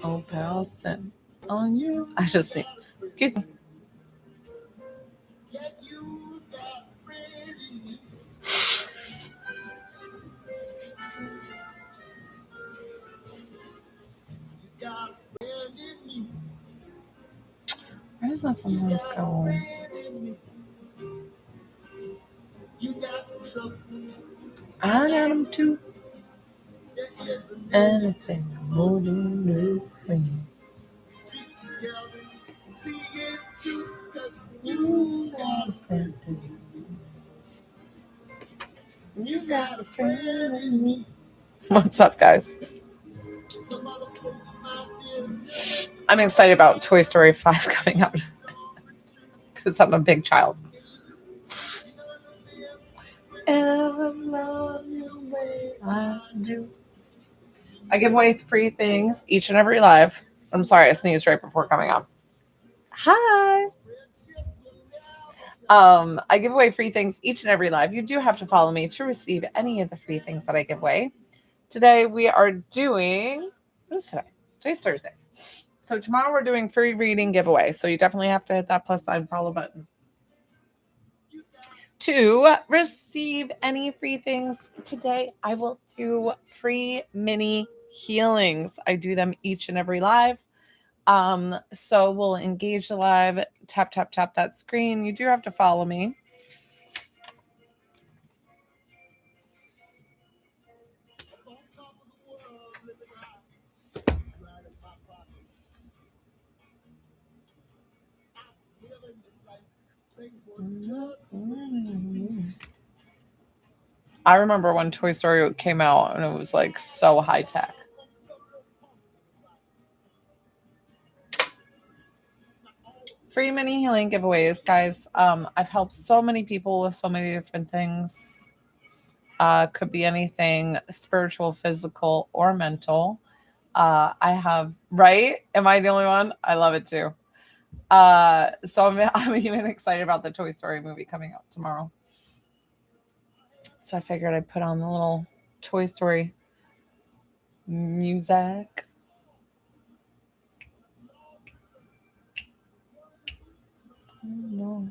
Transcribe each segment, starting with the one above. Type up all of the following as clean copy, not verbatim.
Oh, pal, sent on you. I just think, excuse me. Where does that sometimes go? I got him too. Anything more than a friend. You got a friend in me. You got a friend in me. What's up, guys? I'm excited about Toy Story 5 coming out because I'm a big child. Ever love you the way I do. I give away free things each and every live. I'm sorry, I sneezed right before coming on. Hi. I give away free things each and every live. You do have to follow me to receive any of the free things that I give away. Today we are doing, what is today? Today's Thursday. So tomorrow we're doing free reading giveaway. So you definitely have to hit that plus sign follow button to receive any free things. Today I will do free mini healings. I do them each and every live. So we'll engage the live, tap that screen. You do have to follow me. I remember when Toy Story came out and it was like so high tech. Free mini healing giveaways, guys. I've helped so many people with so many different things. Could be anything spiritual, physical, or mental. I have, right? Am I the only one? I love it too. So I'm even excited about the Toy Story movie coming out tomorrow. So I figured I'd put on the little Toy Story music. No.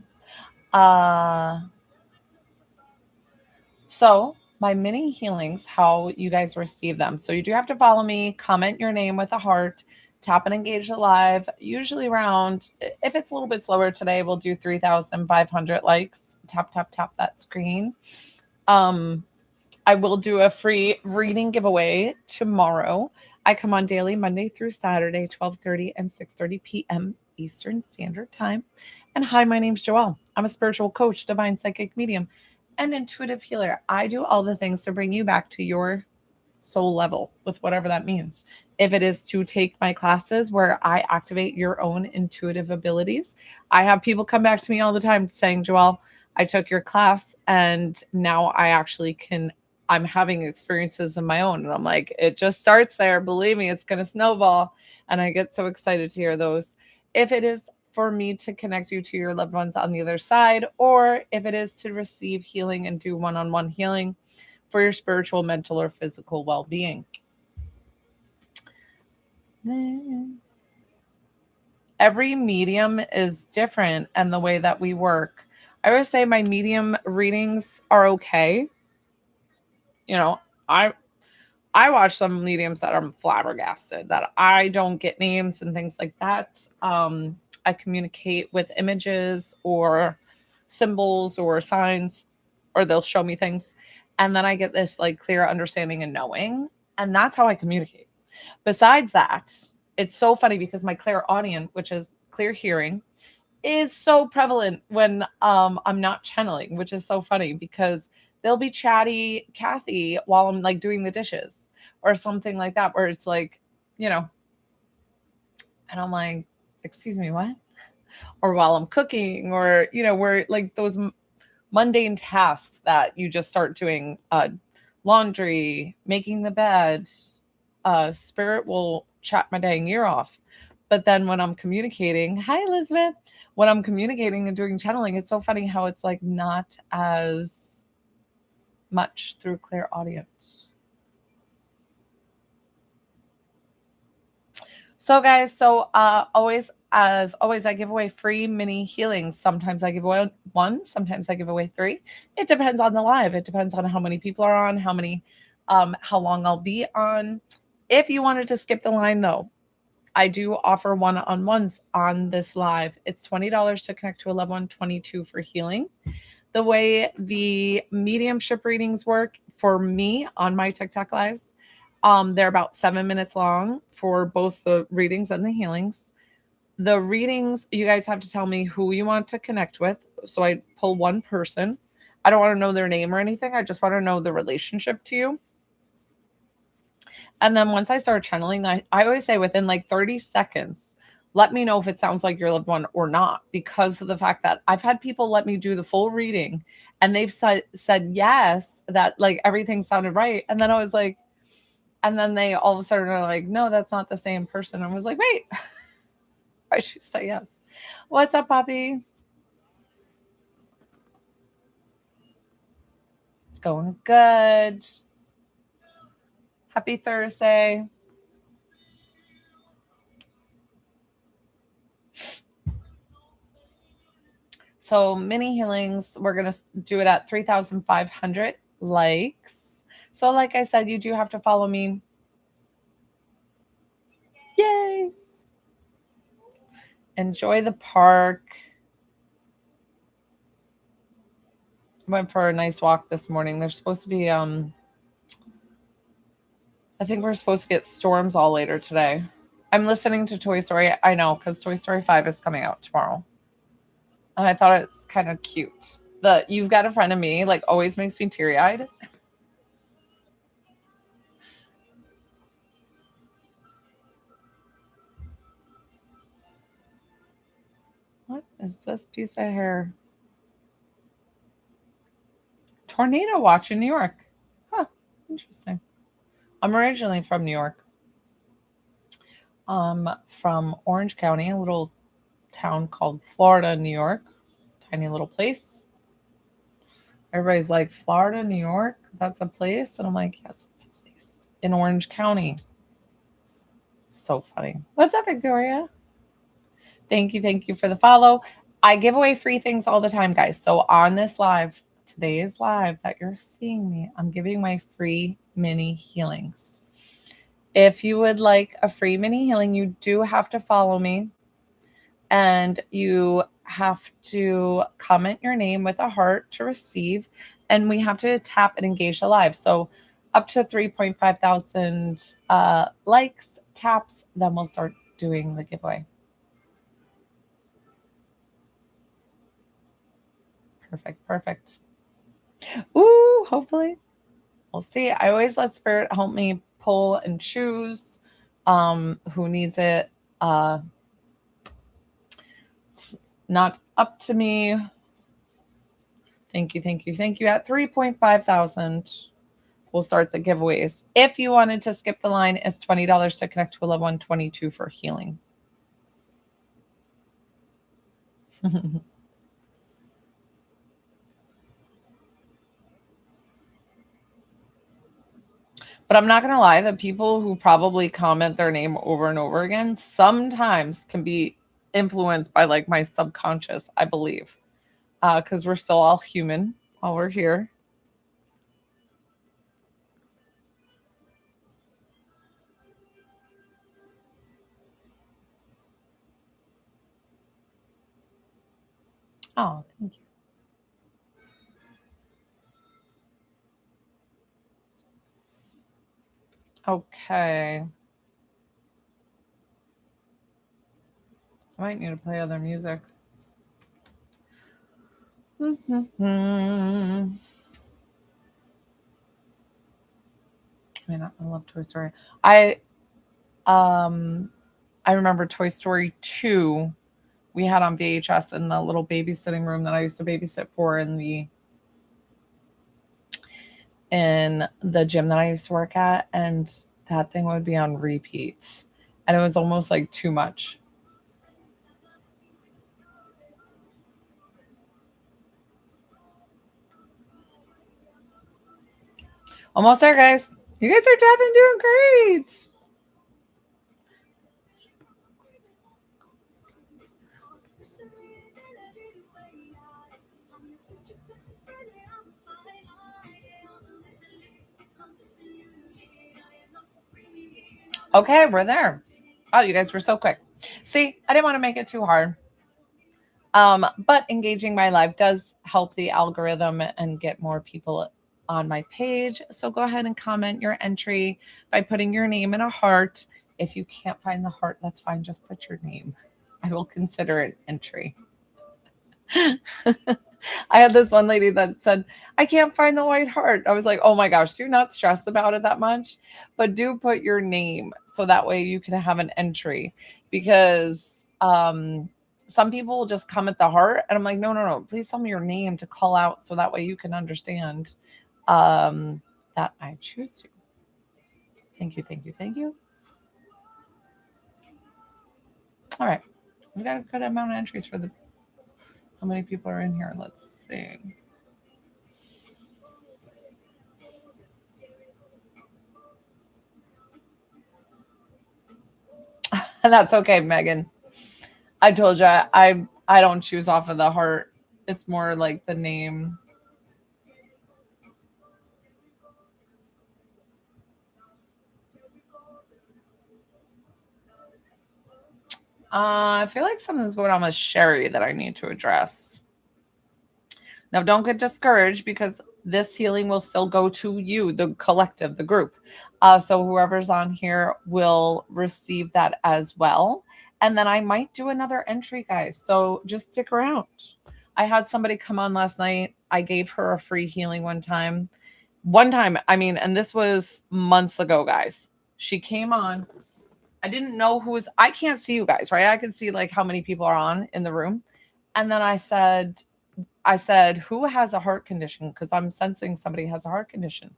So my mini healings, how you guys receive them. So you do have to follow me, comment your name with a heart, tap and engage the live. Usually around, if it's a little bit slower today, we'll do 3,500 likes. Tap that screen. I will do a free reading giveaway tomorrow. I come on daily, Monday through Saturday, 12:30 and 6:30 p.m. Eastern Standard Time. And hi, my name's Joelle. I'm a spiritual coach, divine psychic medium, and intuitive healer. I do all the things to bring you back to your soul level with whatever that means. If it is to take my classes where I activate your own intuitive abilities, I have people come back to me all the time saying, Joelle, I took your class and now I actually I'm having experiences of my own. And I'm like, it just starts there. Believe me, it's going to snowball. And I get so excited to hear those. If it is for me to connect you to your loved ones on the other side, or if it is to receive healing and do one-on-one healing for your spiritual, mental, or physical well-being. Every medium is different and the way that we work. I would say my medium readings are okay. You know, I watch some mediums that I'm flabbergasted that I don't get names and things like that. I communicate with images or symbols or signs, or they'll show me things. And then I get this like clear understanding and knowing. And that's how I communicate. Besides that, it's so funny because my clairaudient, which is clear hearing, is so prevalent when I'm not channeling, which is so funny because they'll be chatty Kathy while I'm like doing the dishes or something like that, where it's like, you know, and I'm like, excuse me, what? Or while I'm cooking, or, you know, where like those mundane tasks that you just start doing, laundry, making the bed, spirit will chat my dang ear off. But then when I'm communicating, hi Elizabeth, when I'm communicating and doing channeling, it's so funny how it's like not as much through clairaudient. So guys, always as always, I give away free mini healings. Sometimes I give away one, sometimes I give away three. It depends on the live. It depends on how many people are on, how long I'll be on. If you wanted to skip the line though, I do offer one-on-ones on this live. It's $20 to connect to a loved one, 22 for healing. The way the mediumship readings work for me on my TikTok lives, they're about 7 minutes long for both the readings and the healings. The readings, you guys have to tell me who you want to connect with. So I pull one person. I don't want to know their name or anything. I just want to know the relationship to you. And then once I start channeling, I always say within like 30 seconds, let me know if it sounds like your loved one or not, because of the fact that I've had people let me do the full reading and they've said yes, that like everything sounded right. And then I was like, and then they all of a sudden are like, no, that's not the same person. I was like, wait, I should say yes. What's up, Poppy? It's going good. Happy Thursday. So mini healings, we're going to do it at 3,500 likes. So like I said, you do have to follow me. Yay. Enjoy the park. Went for a nice walk this morning. There's supposed to be, I think we're supposed to get storms all later today. I'm listening to Toy Story. I know, because Toy Story 5 is coming out tomorrow. And I thought it's kind of cute. The You've Got a Friend of Me like always makes me teary-eyed. What is this piece of hair? Tornado watch in New York. Huh, interesting. I'm originally from New York. From Orange County, a little town called Florida, New York. Tiny little place. Everybody's like, Florida, New York? That's a place? And I'm like, yes, it's a place in Orange County. So funny. What's up, Victoria? Thank you for the follow. I give away free things all the time, guys. So on this live, today's live that you're seeing me, I'm giving my free mini healings. If you would like a free mini healing, you do have to follow me and you have to comment your name with a heart to receive. And we have to tap and engage the live. So up to 3.5 thousand likes, taps, then we'll start doing the giveaway. Perfect. Ooh, hopefully. We'll see. I always let Spirit help me pull and choose who needs it. It's not up to me. Thank you. At 3.5 thousand, we'll start the giveaways. If you wanted to skip the line, it's $20 to connect to a loved one, 22 for healing. But I'm not going to lie, the people who probably comment their name over and over again sometimes can be influenced by like my subconscious, I believe, because we're still all human while we're here. Oh, thank you. Okay. I might need to play other music. I mean, I love Toy Story. I remember Toy Story 2 we had on VHS in the little babysitting room that I used to babysit for in the gym that I used to work at, and that thing would be on repeat. And it was almost like too much. Almost there, guys. You guys are definitely doing great. Okay, we're there. Oh, you guys were so quick. See, I didn't want to make it too hard. But engaging my live does help the algorithm and get more people on my page. So go ahead and comment your entry by putting your name in a heart. If you can't find the heart, that's fine. Just put your name. I will consider it entry. I had this one lady that said, I can't find the white heart. I was like, oh my gosh, do not stress about it that much, but do put your name so that way you can have an entry, because some people will just come at the heart. And I'm like, no, please tell me your name to call out so that way you can understand that I choose to. Thank you. All right. We've got a good amount of entries for how many people are in here. Let's see. And that's okay, Megan. I told you I don't choose off of the heart. It's more like the name. I feel like something's going on with Sherry that I need to address. Now, don't get discouraged, because this healing will still go to you, the collective, the group. So whoever's on here will receive that as well. And then I might do another entry, guys. So just stick around. I had somebody come on last night. I gave her a free healing one time. I mean, and this was months ago, guys. She came on. I didn't know I can't see you guys, right? I can see like how many people are on in the room. And then I said, who has a heart condition? Because I'm sensing somebody has a heart condition.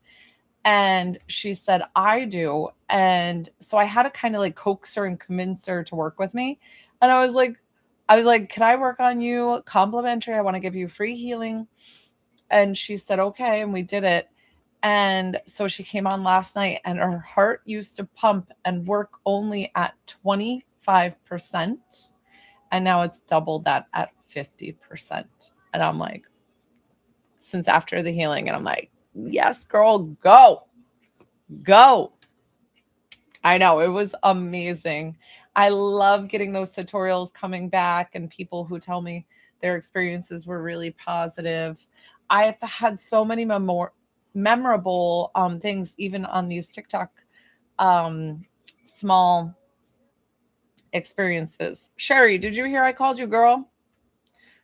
And she said, I do. And so I had to kind of like coax her and convince her to work with me. And I was like, can I work on you? Complimentary. I want to give you free healing. And she said, okay. And we did it. And so she came on last night, and her heart used to pump and work only at 25%. And now it's doubled that at 50%. And I'm like, since after the healing, and I'm like, yes, girl, go. I know, it was amazing. I love getting those tutorials coming back and people who tell me their experiences were really positive. I've had so many memorable things, even on these TikTok small experiences. Sherry, did you hear I called you girl?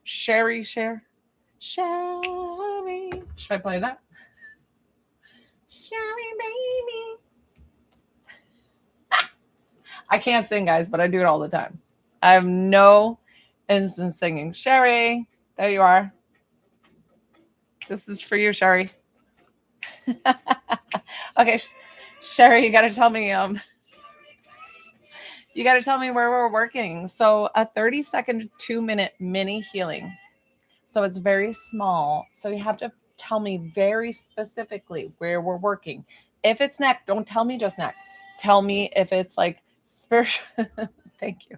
Sherry. Should I play that? Sherry, baby. I can't sing, guys, but I do it all the time. I have no instant singing. Sherry, there you are. This is for you, Sherry. Okay, Sherry, you got to tell me. You got to tell me where we're working. So a 30-second, 2-minute mini healing. So it's very small. So you have to tell me very specifically where we're working. If it's neck, don't tell me just neck. Tell me if it's like spiritual. Thank you.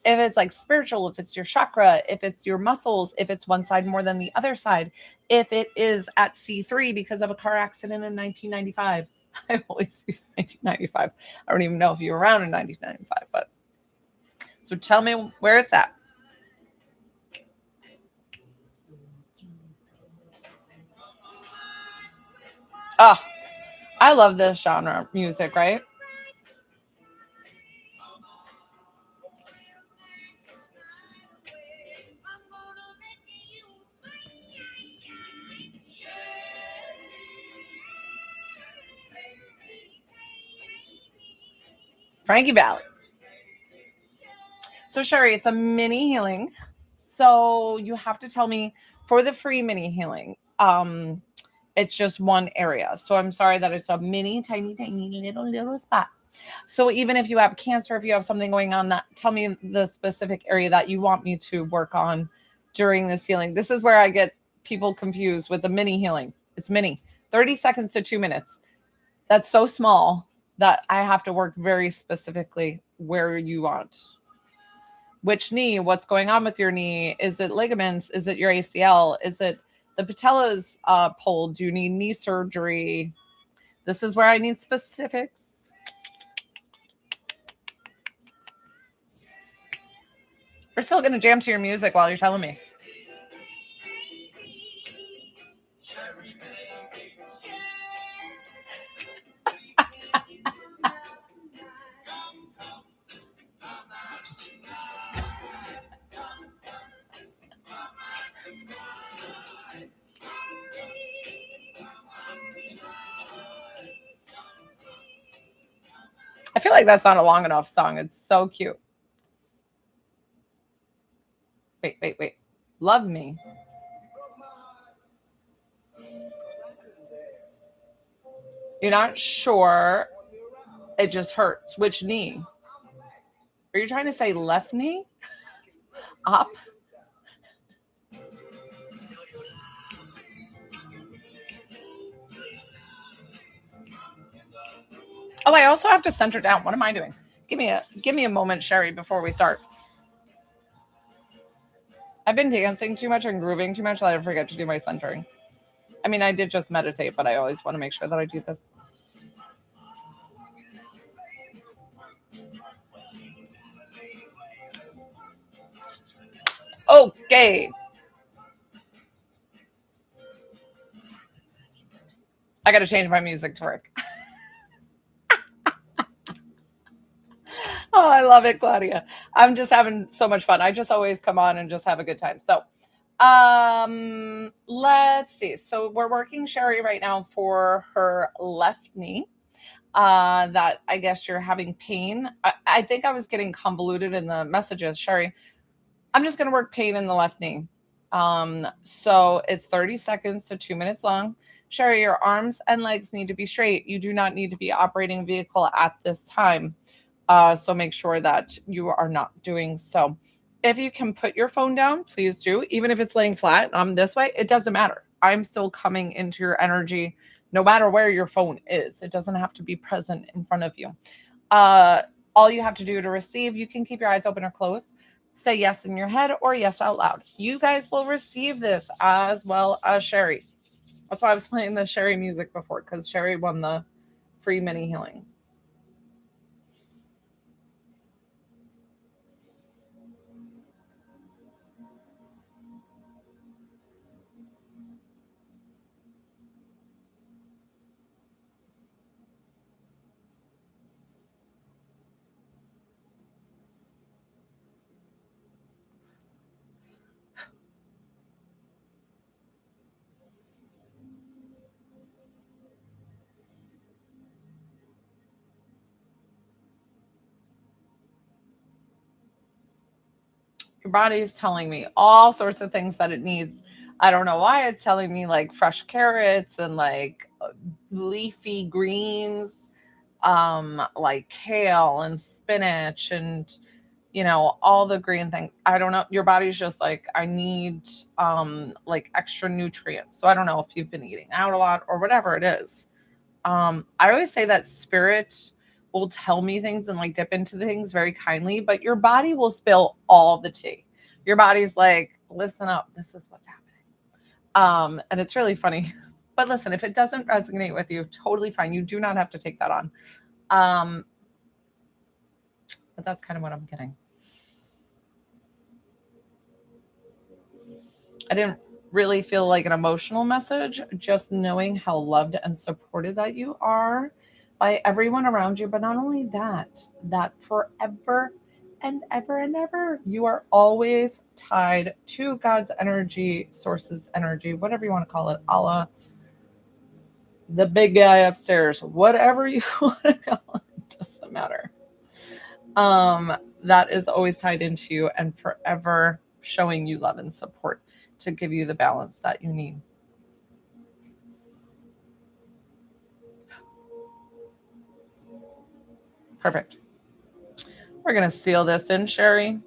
If it's like spiritual, if it's your chakra, if it's your muscles, if it's one side more than the other side, if it is at C3 because of a car accident in 1995. I always use 1995. I don't even know if you were around in 1995, but so tell me where it's at. Oh, I love this genre music, right? Frankie Valli. So Sherry, it's a mini healing. So you have to tell me for the free mini healing. It's just one area. So I'm sorry that it's a mini, tiny little spot. So even if you have cancer, if you have something going on, that tell me the specific area that you want me to work on during this healing. This is where I get people confused with the mini healing. It's mini, 30 seconds to 2 minutes. That's so small that I have to work very specifically where you want. Which knee? What's going on with your knee? Is it ligaments? Is it your ACL? Is it the patella's pulled? Do you need knee surgery? This is where I need specifics. We're still going to jam to your music while you're telling me. I feel like that's not a long enough song. It's so cute. Wait. Love me. You're not sure. It just hurts. Which knee? Are you trying to say left knee? Up? Oh, I also have to center down. What am I doing? Give me a moment, Sherry, before we start. I've been dancing too much and grooving too much that I forget to do my centering. I mean, I did just meditate, but I always want to make sure that I do this. Okay. I got to change my music to work. Oh, I love it, Claudia. I'm just having so much fun. I just always come on and just have a good time. So, let's see. So we're working Sherry right now for her left knee. That I guess you're having pain. I think I was getting convoluted in the messages, Sherry. I'm just going to work pain in the left knee. So it's 30 seconds to 2 minutes long. Sherry, your arms and legs need to be straight. You do not need to be operating a vehicle at this time. So make sure that you are not doing so. If you can put your phone down, please do. Even if it's laying flat this way, it doesn't matter. I'm still coming into your energy no matter where your phone is. It doesn't have to be present in front of you. All you have to do to receive, you can keep your eyes open or closed. Say yes in your head or yes out loud. You guys will receive this as well as Sherry. That's why I was playing the Sherry music before, because Sherry won the free mini healing. Your body is telling me all sorts of things that it needs. I don't know why it's telling me like fresh carrots and like leafy greens, like kale and spinach and all the green things. I don't know. Your body's just like, I need like extra nutrients. So I don't know if you've been eating out a lot or whatever it is. I always say that spirit will tell me things and like dip into the things very kindly, but your body will spill all the tea. Your body's like, listen up, this is what's happening. And it's really funny. But listen, if it doesn't resonate with you, totally fine. You do not have to take that on. But that's kind of what I'm getting. I didn't really feel like an emotional message, just knowing how loved and supported that you are by everyone around you. But not only that, that forever and ever, you are always tied to God's energy, source's energy, whatever you want to call it, Allah, the big guy upstairs, whatever you want to call it, doesn't matter. That is always tied into you and forever showing you love and support to give you the balance that you need. Perfect. We're going to seal this in, Sherry.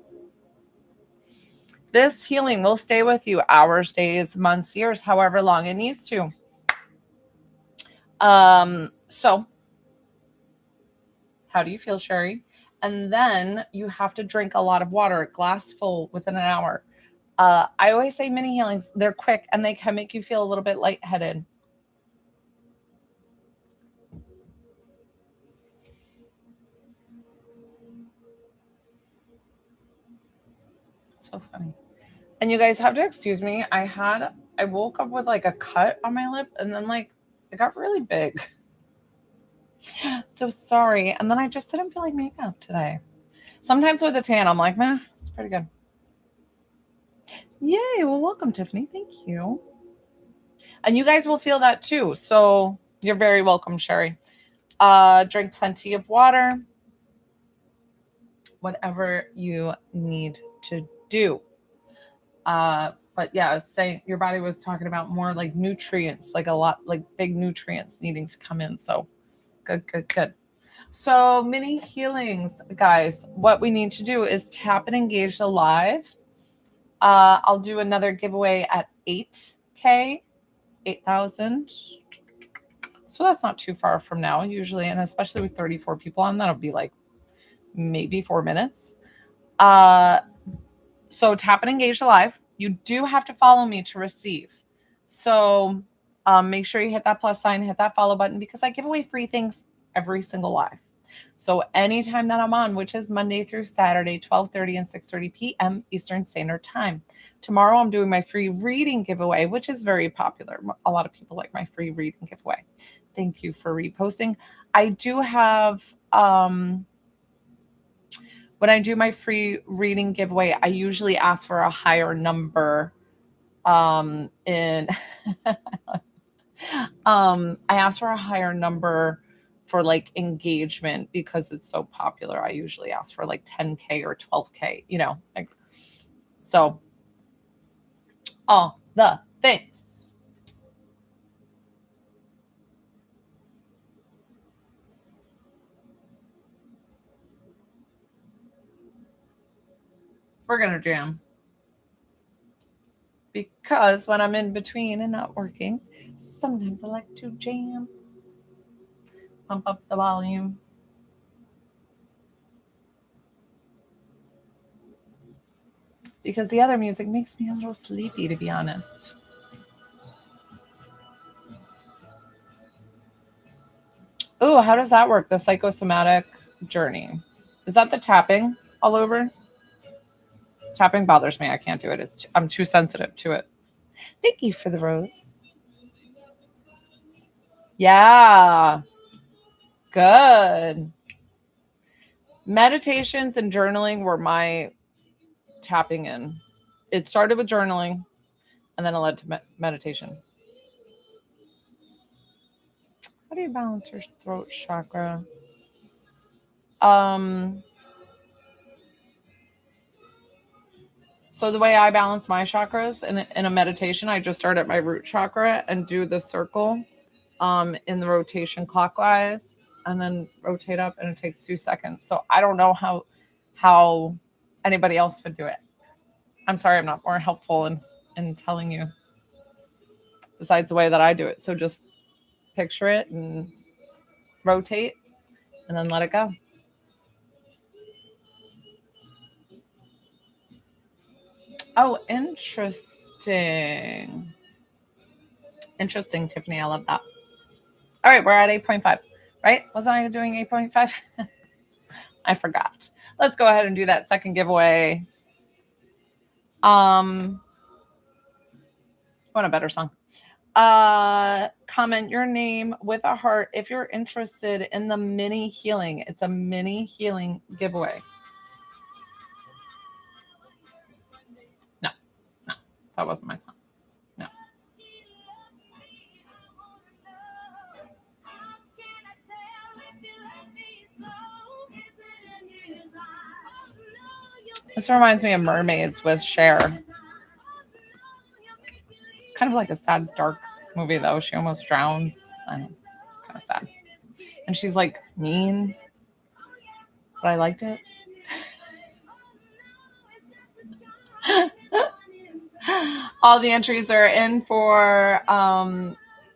This healing will stay with you hours, days, months, years, however long it needs to. So how do you feel, Sherry? And then you have to drink a lot of water, a glass full within an hour. I always say mini healings, they're quick and they can make you feel a little bit lightheaded. So funny. And you guys have to excuse me. I woke up with like a cut on my lip and then like it got really big. So sorry. And then I just didn't feel like makeup today. Sometimes with a tan, I'm like, meh, it's pretty good. Yay. Well, welcome, Tiffany. Thank you. And you guys will feel that too. So you're very welcome, Sherry. Drink plenty of water. Whatever you need to do. But yeah, I was saying your body was talking about more like nutrients, like a lot, like big nutrients needing to come in. So good. So mini healings, guys. What we need to do is tap and engage the live. I'll do another giveaway at 8K, 8,000. So that's not too far from now, usually, and especially with 34 people on, that'll be like maybe 4 minutes. So tap and engage the live. You do have to follow me to receive. So make sure you hit that plus sign, hit that follow button, because I give away free things every single live. So anytime that I'm on, which is Monday through Saturday, 12:30 and 6:30 p.m. Eastern Standard Time. Tomorrow I'm doing my free reading giveaway, which is very popular. A lot of people like my free reading giveaway. Thank you for reposting. I do have when I do my free reading giveaway, I usually ask for a higher number in I ask for a higher number for like engagement because it's so popular. I usually ask for like 10K or 12K, you know. Like, so all the things. We're gonna jam. Because when I'm in between and not working, sometimes I like to jam. Pump up the volume. Because the other music makes me a little sleepy, to be honest. Oh, how does that work? The psychosomatic journey. Is that the tapping all over? Tapping bothers me. I can't do it. I'm too sensitive to it. Thank you for the rose. Yeah. Good. Meditations and journaling were my tapping in. It started with journaling and then it led to meditation. How do you balance your throat chakra? So the way I balance my chakras in a meditation, I just start at my root chakra and do the circle in the rotation clockwise and then rotate up, and it takes 2 seconds. So I don't know how anybody else would do it. I'm sorry I'm not more helpful in telling you besides the way that I do it. So just picture it and rotate and then let it go. Oh, interesting. Interesting, Tiffany. I love that. All right, we're at 8.5, right? Wasn't I doing 8.5? I forgot. Let's go ahead and do that second giveaway. Want a better song. Comment your name with a heart if you're interested in the mini healing. It's a mini healing giveaway. No, that wasn't my song. No. This reminds me of Mermaids with Cher. It's kind of like a sad, dark movie, though. She almost drowns, and it's kind of sad. And she's like mean, but I liked it. All the entries are in for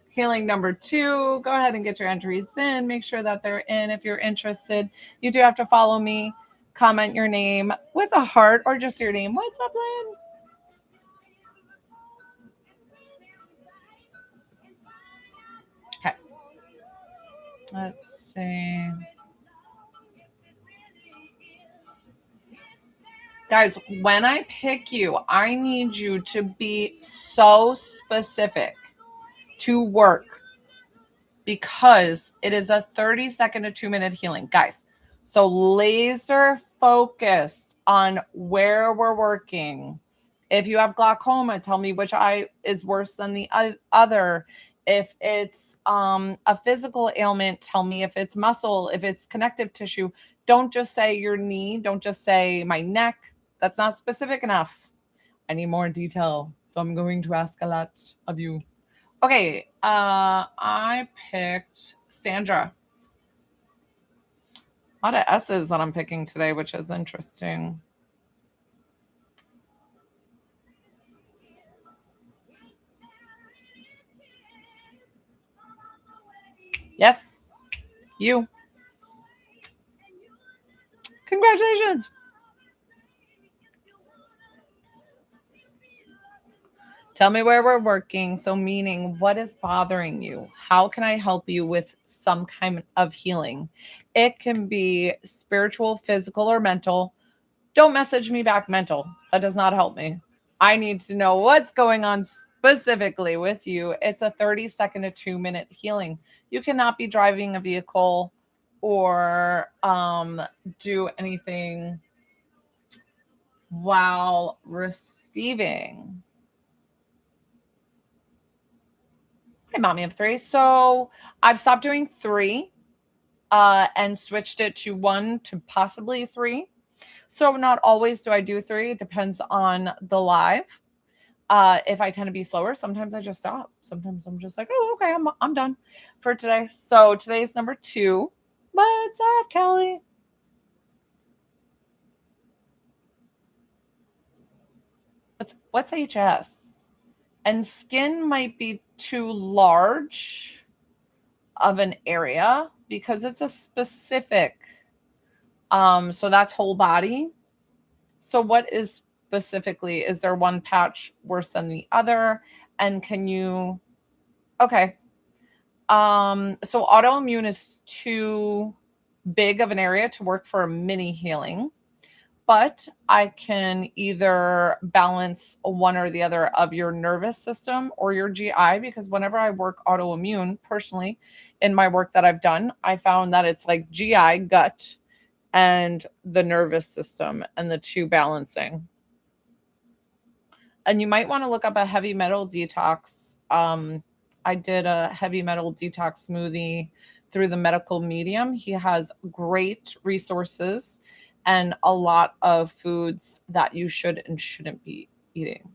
healing number 2. Go ahead and get your entries in. Make sure that they're in if you're interested. You do have to follow me. Comment your name with a heart or just your name. What's up, Lynn? Okay. Let's see. Guys, when I pick you, I need you to be so specific to work because it is a 30-second to 2-minute healing. Guys, so laser focused on where we're working. If you have glaucoma, tell me which eye is worse than the other. If it's a physical ailment, tell me if it's muscle, if it's connective tissue. Don't just say your knee. Don't just say my neck. That's not specific enough. I need more detail. So I'm going to ask a lot of you. Okay, I picked Sandra. A lot of S's that I'm picking today, which is interesting. Yes, you. Congratulations. Tell me where we're working. So, meaning, what is bothering you? How can I help you with some kind of healing? It can be spiritual, physical, or mental. Don't message me back mental. That does not help me. I need to know what's going on specifically with you. It's a 30-second to 2-minute healing. You cannot be driving a vehicle or do anything while receiving. Hey, mommy of three. So I've stopped doing 3 and switched it to 1 to possibly 3. So not always do I do 3. It depends on the live. If I tend to be slower, sometimes I just stop. Sometimes I'm just like, oh, okay, I'm done for today. So today's number 2. What's up, Kelly? What's HS? And skin might be too large of an area because it's a specific. So that's whole body. So what is specifically, is there one patch worse than the other? And can you, okay. So autoimmune is too big of an area to work for a mini healing, but I can either balance one or the other of your nervous system or your GI, because whenever I work autoimmune personally in my work that I've done, I found that it's like GI, gut, and the nervous system and the two balancing. And you might want to look up a heavy metal detox. I did a heavy metal detox smoothie through the medical medium. He has great resources and a lot of foods that you should and shouldn't be eating.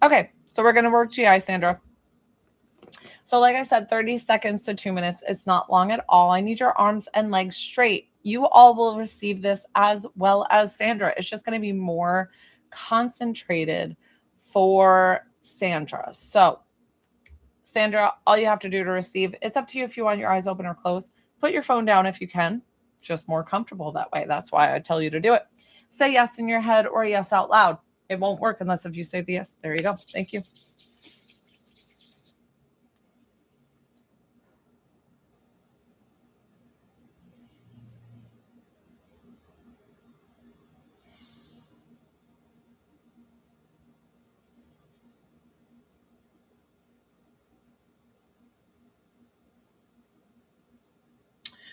Okay, so we're going to work GI, Sandra. So like I said, 30 seconds to 2 minutes. It's not long at all. I need your arms and legs straight. You all will receive this as well as Sandra. It's just going to be more concentrated for Sandra. So Sandra, all you have to do to receive, it's up to you if you want your eyes open or closed. Put your phone down if you can. It's just more comfortable that way. That's why I tell you to do it. Say yes in your head or yes out loud. It won't work unless if you say the yes. There you go. Thank you.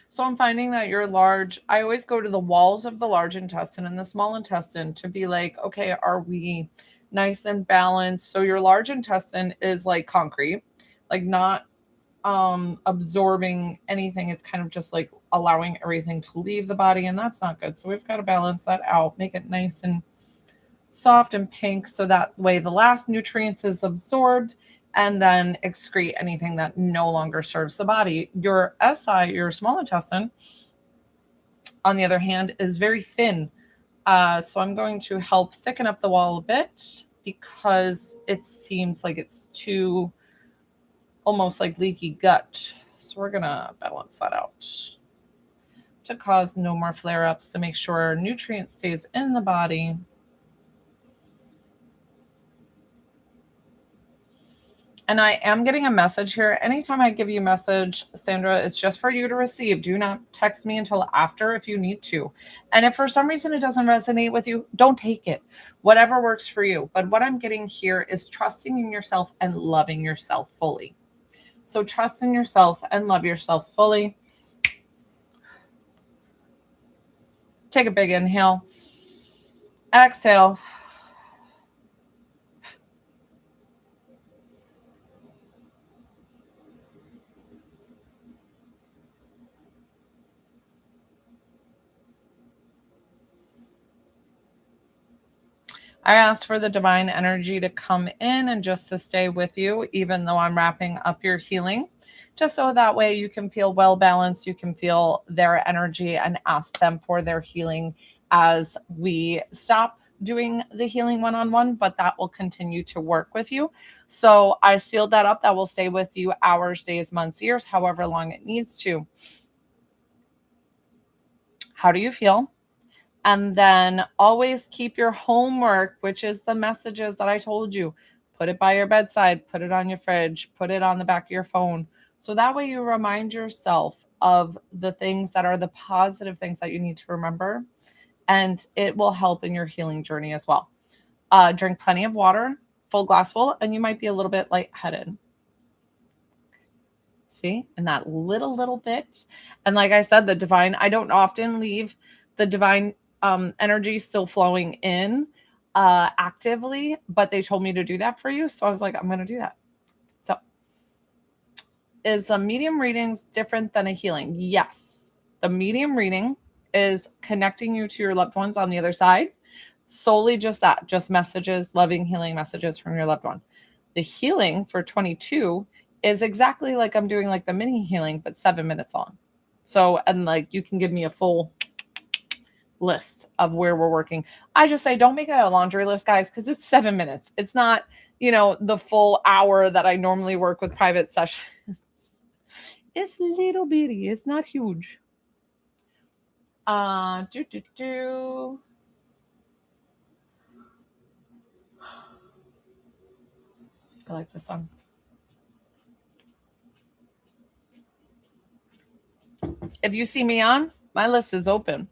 So I'm finding that you're large. I always go to the walls of the large intestine and the small intestine to be like, okay, are we nice and balanced? So your large intestine is like concrete, like not absorbing anything. It's kind of just like allowing everything to leave the body, and that's not good. So we've got to balance that out, make it nice and soft and pink so that way the last nutrients is absorbed and then excrete anything that no longer serves the body. Your SI, your small intestine, on the other hand, is very thin. So I'm going to help thicken up the wall a bit because it seems like it's too almost like leaky gut. So we're going to balance that out to cause no more flare-ups, to make sure nutrient stays in the body. And I am getting a message here. Anytime I give you a message, Sandra, it's just for you to receive. Do not text me until after if you need to. And if for some reason it doesn't resonate with you, don't take it. Whatever works for you. But what I'm getting here is trusting in yourself and loving yourself fully. So trust in yourself and love yourself fully. Take a big inhale. Exhale. I ask for the divine energy to come in and just to stay with you, even though I'm wrapping up your healing, just so that way you can feel well balanced. You can feel their energy and ask them for their healing as we stop doing the healing one-on-one, but that will continue to work with you. So I sealed that up. That will stay with you hours, days, months, years, however long it needs to. How do you feel? And then always keep your homework, which is the messages that I told you. Put it by your bedside, put it on your fridge, put it on the back of your phone. So that way you remind yourself of the things that are the positive things that you need to remember. And it will help in your healing journey as well. Drink plenty of water, full glass full, and you might be a little bit lightheaded. See, and that little bit. And like I said, the divine, I don't often leave the divine energy still flowing in actively, but they told me to do that for you. So I was like, I'm going to do that. So is a medium readings different than a healing? Yes. The medium reading is connecting you to your loved ones on the other side. Solely just that, just messages, loving, healing messages from your loved one. The healing for 22 is exactly like I'm doing like the mini healing, but 7 minutes long. So, and like you can give me a full list of where we're working. I just say, don't make it a laundry list, guys, because it's 7 minutes. It's not, the full hour that I normally work with private sessions. It's little bitty. It's not huge. I like this song. If you see me on, my list is open.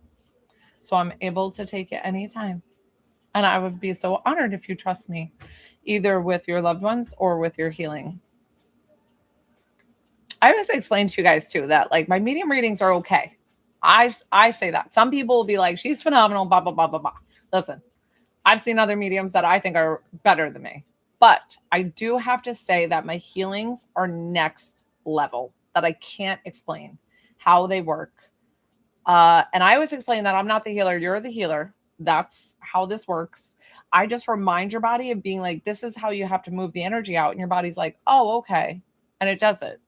So I'm able to take it anytime. And I would be so honored if you trust me, either with your loved ones or with your healing. I always explain to you guys too that like my medium readings are okay. I say that. Some people will be like, she's phenomenal, blah, blah, blah, blah, blah. Listen, I've seen other mediums that I think are better than me. But I do have to say that my healings are next level, that I can't explain how they work. And I always explain that I'm not the healer. You're the healer. That's how this works. I just remind your body of being like, this is how you have to move the energy out. And your body's like, oh, okay. And it does it.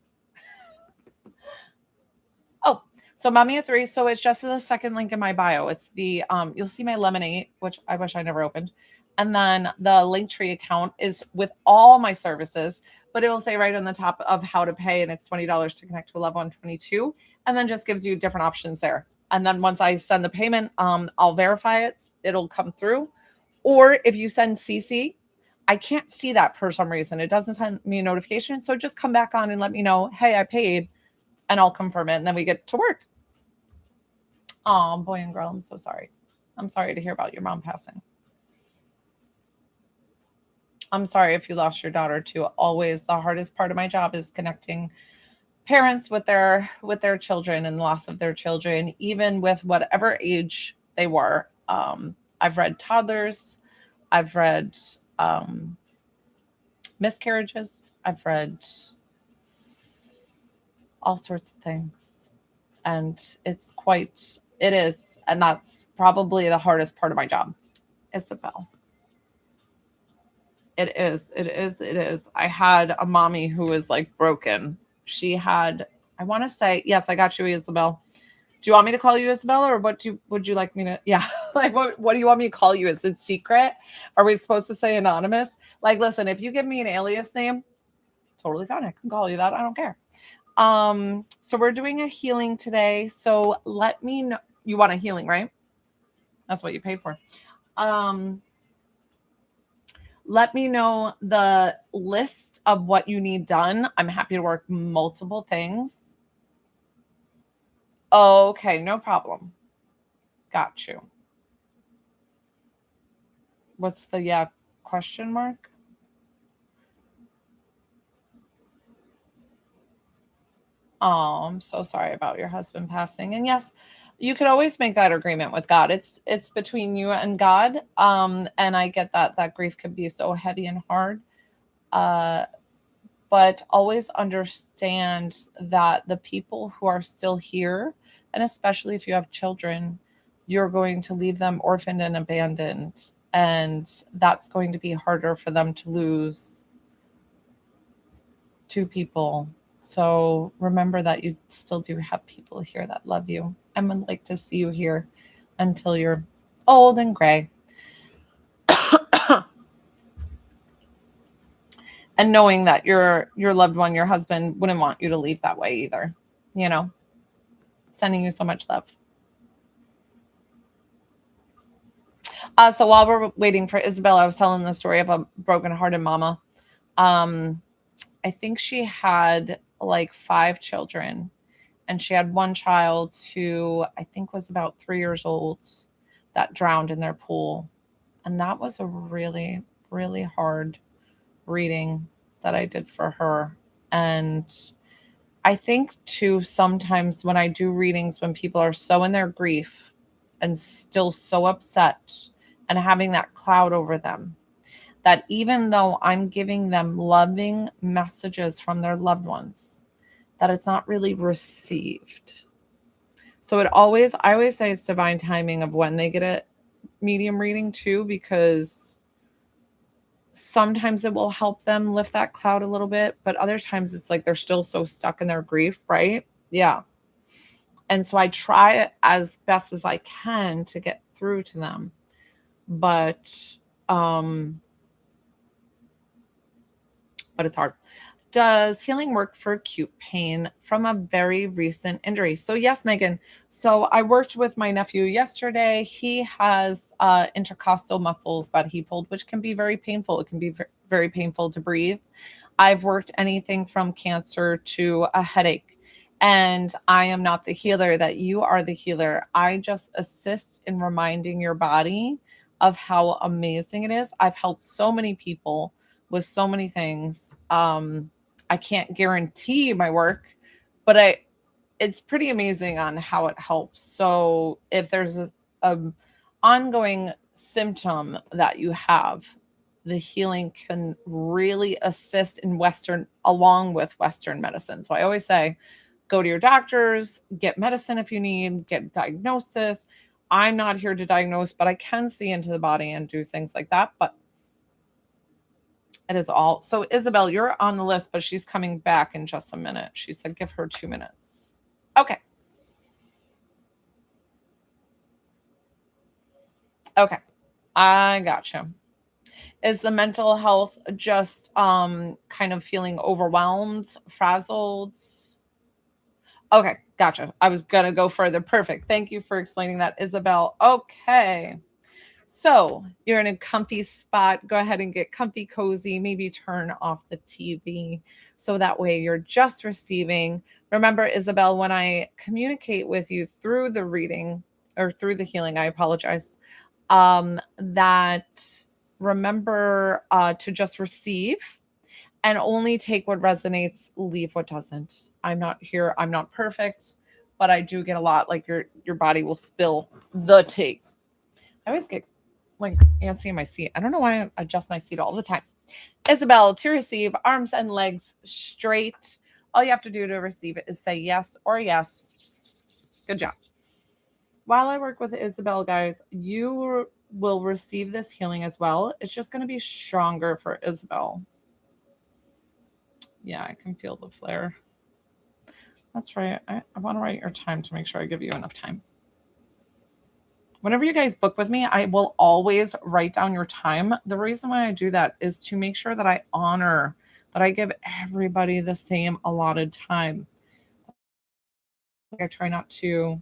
Oh, so Mommy of Three. So it's just the second link in my bio. It's the, you'll see my Lemonade, which I wish I never opened. And then the Linktree account is with all my services, but it will say right on the top of how to pay. And it's $20 to connect to a loved one, 22. And then just gives you different options there. And then once I send the payment, I'll verify it. It'll come through. Or if you send CC, I can't see that for some reason. It doesn't send me a notification. So just come back on and let me know, hey, I paid, and I'll confirm it. And then we get to work. Oh, boy and girl, I'm so sorry. I'm sorry to hear about your mom passing. I'm sorry if you lost your daughter too. Always the hardest part of my job is connecting parents with their children and loss of their children, even with whatever age they were. I've read toddlers, I've read miscarriages, I've read all sorts of things, and it is, and that's probably the hardest part of my job. Isabel. It is. I had a mommy who was like broken. She had, I want to say, yes, I got you, Isabel. Do you want me to call you Isabel, or would you like me to? Yeah. Like, what do you want me to call you? Is it secret? Are we supposed to say anonymous? Like, listen, if you give me an alias name, totally fine. I can call you that. I don't care. So we're doing a healing today. So let me know. You want a healing, right? That's what you paid for. Let me know the list of what you need done. I'm happy to work multiple things. Okay, no problem. Got you. What's the question mark? Oh, I'm so sorry about your husband passing. And yes, you could always make that agreement with God. It's between you and God. And I get that grief can be so heavy and hard. Uh but always understand that the people who are still here, and especially if you have children, you're going to leave them orphaned and abandoned. And that's going to be harder for them to lose two people. So remember that you still do have people here that love you and would like to see you here until you're old and gray. And knowing that your loved one, your husband, wouldn't want you to leave that way either. You know, sending you so much love. So while we're waiting for Isabel, I was telling the story of a broken-hearted mama. Um, I think she had like 5 children, and she had one child who I think was about 3 years old that drowned in their pool. And that was a really, really hard reading that I did for her. And I think too, sometimes when I do readings, when people are so in their grief and still so upset and having that cloud over them, that even though I'm giving them loving messages from their loved ones, that it's not really received. So I always say it's divine timing of when they get a medium reading too, because sometimes it will help them lift that cloud a little bit, but other times it's like they're still so stuck in their grief, right? Yeah. And so I try as best as I can to get through to them. But um but it's hard. Does healing work for acute pain from a very recent injury? So yes, Megan. So I worked with my nephew yesterday. He has intercostal muscles that he pulled, which can be very painful. It can be very painful to breathe. I've worked anything from cancer to a headache. And I am not the healer, that you are the healer. I just assist in reminding your body of how amazing it is. I've helped so many people with so many things. I can't guarantee my work, but it's pretty amazing on how it helps. So if there's a ongoing symptom that you have, the healing can really assist in along with Western medicine. So I always say, go to your doctors, get medicine if you need, get diagnosis. I'm not here to diagnose, but I can see into the body and do things like that. But it is all. So Isabel, you're on the list, but she's coming back in just a minute. She said, give her 2 minutes. Okay. Okay. I gotcha. Is the mental health just kind of feeling overwhelmed, frazzled? Okay, gotcha. I was gonna go further. Perfect. Thank you for explaining that, Isabel. Okay. So you're in a comfy spot. Go ahead and get comfy, cozy. Maybe turn off the TV so that way you're just receiving. Remember, Isabel, when I communicate with you through the reading or through the healing, I apologize. That remember to just receive and only take what resonates, leave what doesn't. I'm not here. I'm not perfect, but I do get a lot. Like your body will spill the tea. I always get like antsy in my seat. I don't know why I adjust my seat all the time. Isabel, to receive, arms and legs straight. All you have to do to receive it is say yes or yes. Good job. While I work with Isabel, guys, you will receive this healing as well. It's just going to be stronger for Isabel. Yeah, I can feel the flare. That's right. I want to write your time to make sure I give you enough time. Whenever you guys book with me, I will always write down your time. The reason why I do that is to make sure that I honor, that I give everybody the same allotted time. I try not to.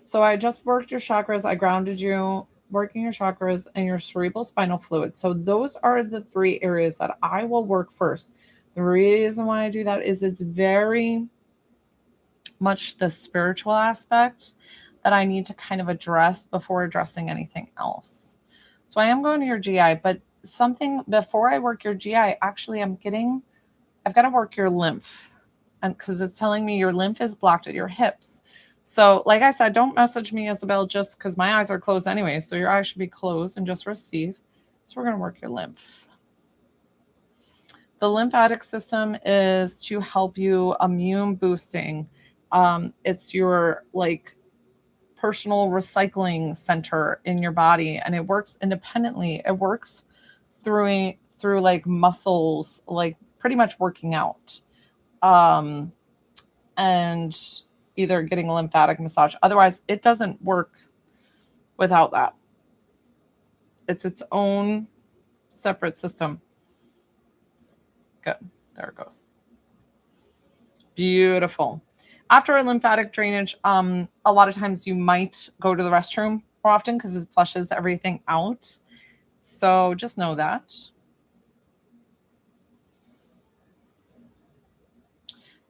So I just worked your chakras. I grounded you, working your chakras and your cerebral spinal fluid. So those are the three areas that I will work first. The reason why I do that is it's very much the spiritual aspect that I need to kind of address before addressing anything else. So I am going to your GI, but something before I work your GI, actually I've got to work your lymph, and because it's telling me your lymph is blocked at your hips. So like I said, don't message me, Isabel, just because my eyes are closed anyway. So your eyes should be closed and just receive. So we're going to work your lymph. The lymphatic system is to help you immune boosting. It's your like personal recycling center in your body, and it works independently. It works through like muscles, like pretty much working out, and either getting a lymphatic massage. Otherwise, it doesn't work without that. It's its own separate system. Good. There it goes. Beautiful. After a lymphatic drainage, a lot of times you might go to the restroom more often because it flushes everything out. So just know that.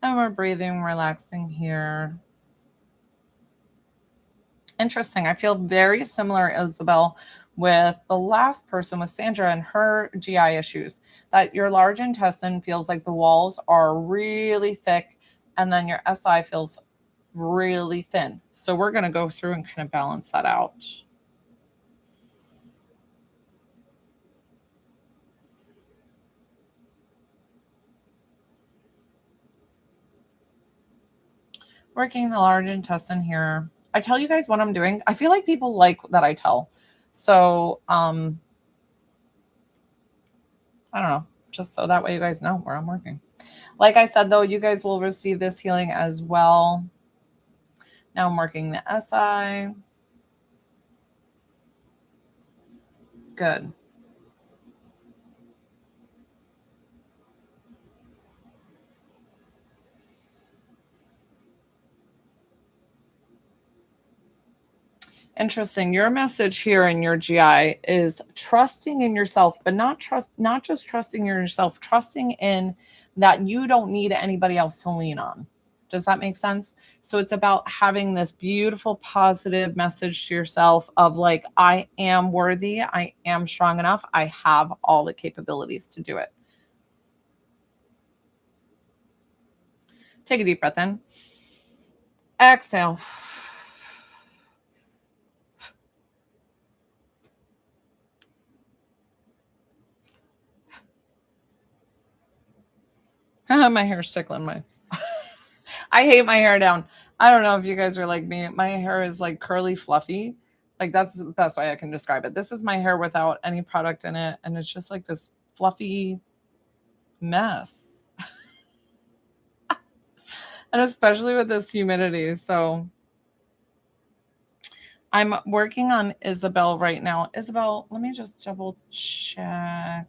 And we're breathing, relaxing here. Interesting. I feel very similar, Isabel, with the last person, with Sandra and her GI issues, that your large intestine feels like the walls are really thick and then your SI feels really thin. So we're going to go through and kind of balance that out. Working the large intestine here. I tell you guys what I'm doing. I feel like people like that I tell. So, I don't know, just so that way you guys know where I'm working. Like I said, though, you guys will receive this healing as well. Now I'm working the SI. Good. Interesting. Your message here in your GI is trusting in yourself, but not just trusting in yourself, trusting in that you don't need anybody else to lean on. Does that make sense? So it's about having this beautiful, positive message to yourself of like, I am worthy. I am strong enough. I have all the capabilities to do it. Take a deep breath in. Exhale. My hair's tickling my. I hate my hair down. I don't know if you guys are like me. My hair is like curly, fluffy. Like that's the best way I can describe it. This is my hair without any product in it, and it's just like this fluffy mess. And especially with this humidity. So I'm working on Isabel right now. Isabel, let me just double check.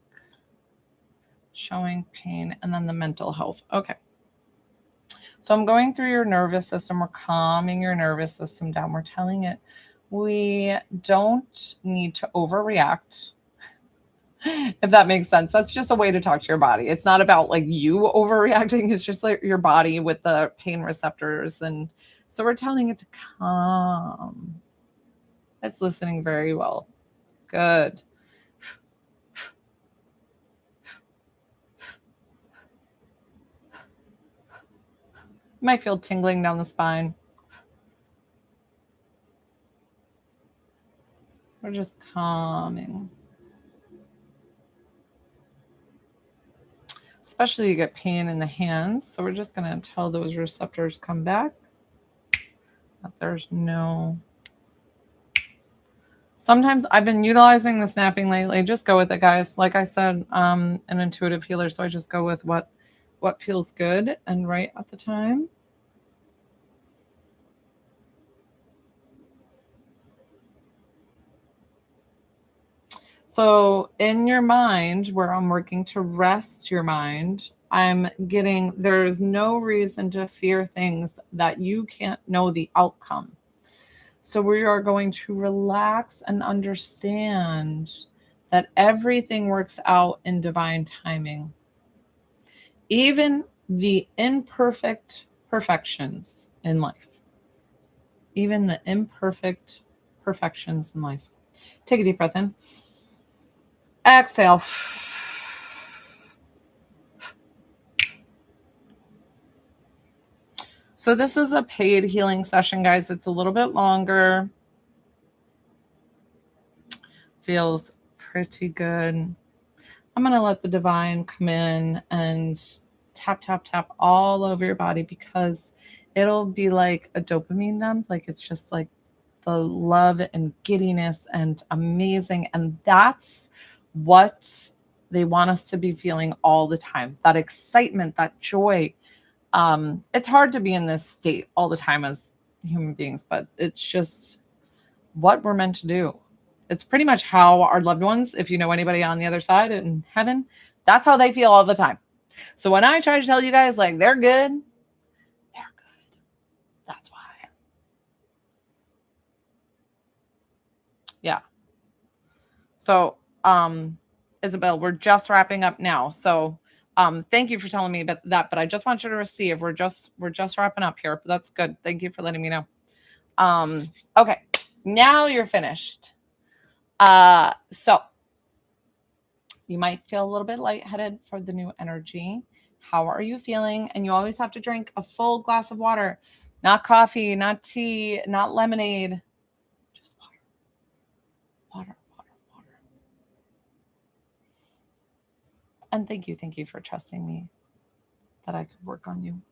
Showing pain and then the mental health. Okay. So I'm going through your nervous system. We're calming your nervous system down. We're telling it we don't need to overreact. If that makes sense. That's just a way to talk to your body. It's not about like you overreacting. It's just like your body with the pain receptors. And so we're telling it to calm. It's listening very well. Good. You might feel tingling down the spine. We're just calming. Especially you get pain in the hands. So we're just going to tell those receptors come back. That there's no. Sometimes I've been utilizing the snapping lately. Just go with it, guys. Like I said, an intuitive healer. So I just go with what feels good and right at the time. So in your mind, where I'm working to rest your mind, I'm getting there's no reason to fear things that you can't know the outcome. So we are going to relax and understand that everything works out in divine timing. Even the imperfect perfections in life. Even the imperfect perfections in life. Take a deep breath in. Exhale. So this is a paid healing session, guys. It's a little bit longer. Feels pretty good. I'm going to let the divine come in and tap, tap, tap all over your body, because it'll be like a dopamine dump. Like it's just like the love and giddiness and amazing. And that's what they want us to be feeling all the time. That excitement, that joy. It's hard to be in this state all the time as human beings, but it's just what we're meant to do. It's pretty much how our loved ones, if you know anybody on the other side in heaven, that's how they feel all the time. So when I try to tell you guys like they're good, they're good. That's why. Yeah. So, Isabel, we're just wrapping up now. So, thank you for telling me about that. But I just want you to receive. We're just wrapping up here. But that's good. Thank you for letting me know. Okay. Now you're finished. So you might feel a little bit lightheaded for the new energy. How are you feeling? And you always have to drink a full glass of water, not coffee, not tea, not lemonade, just water. Water, water, water. And thank you for trusting me that I could work on you.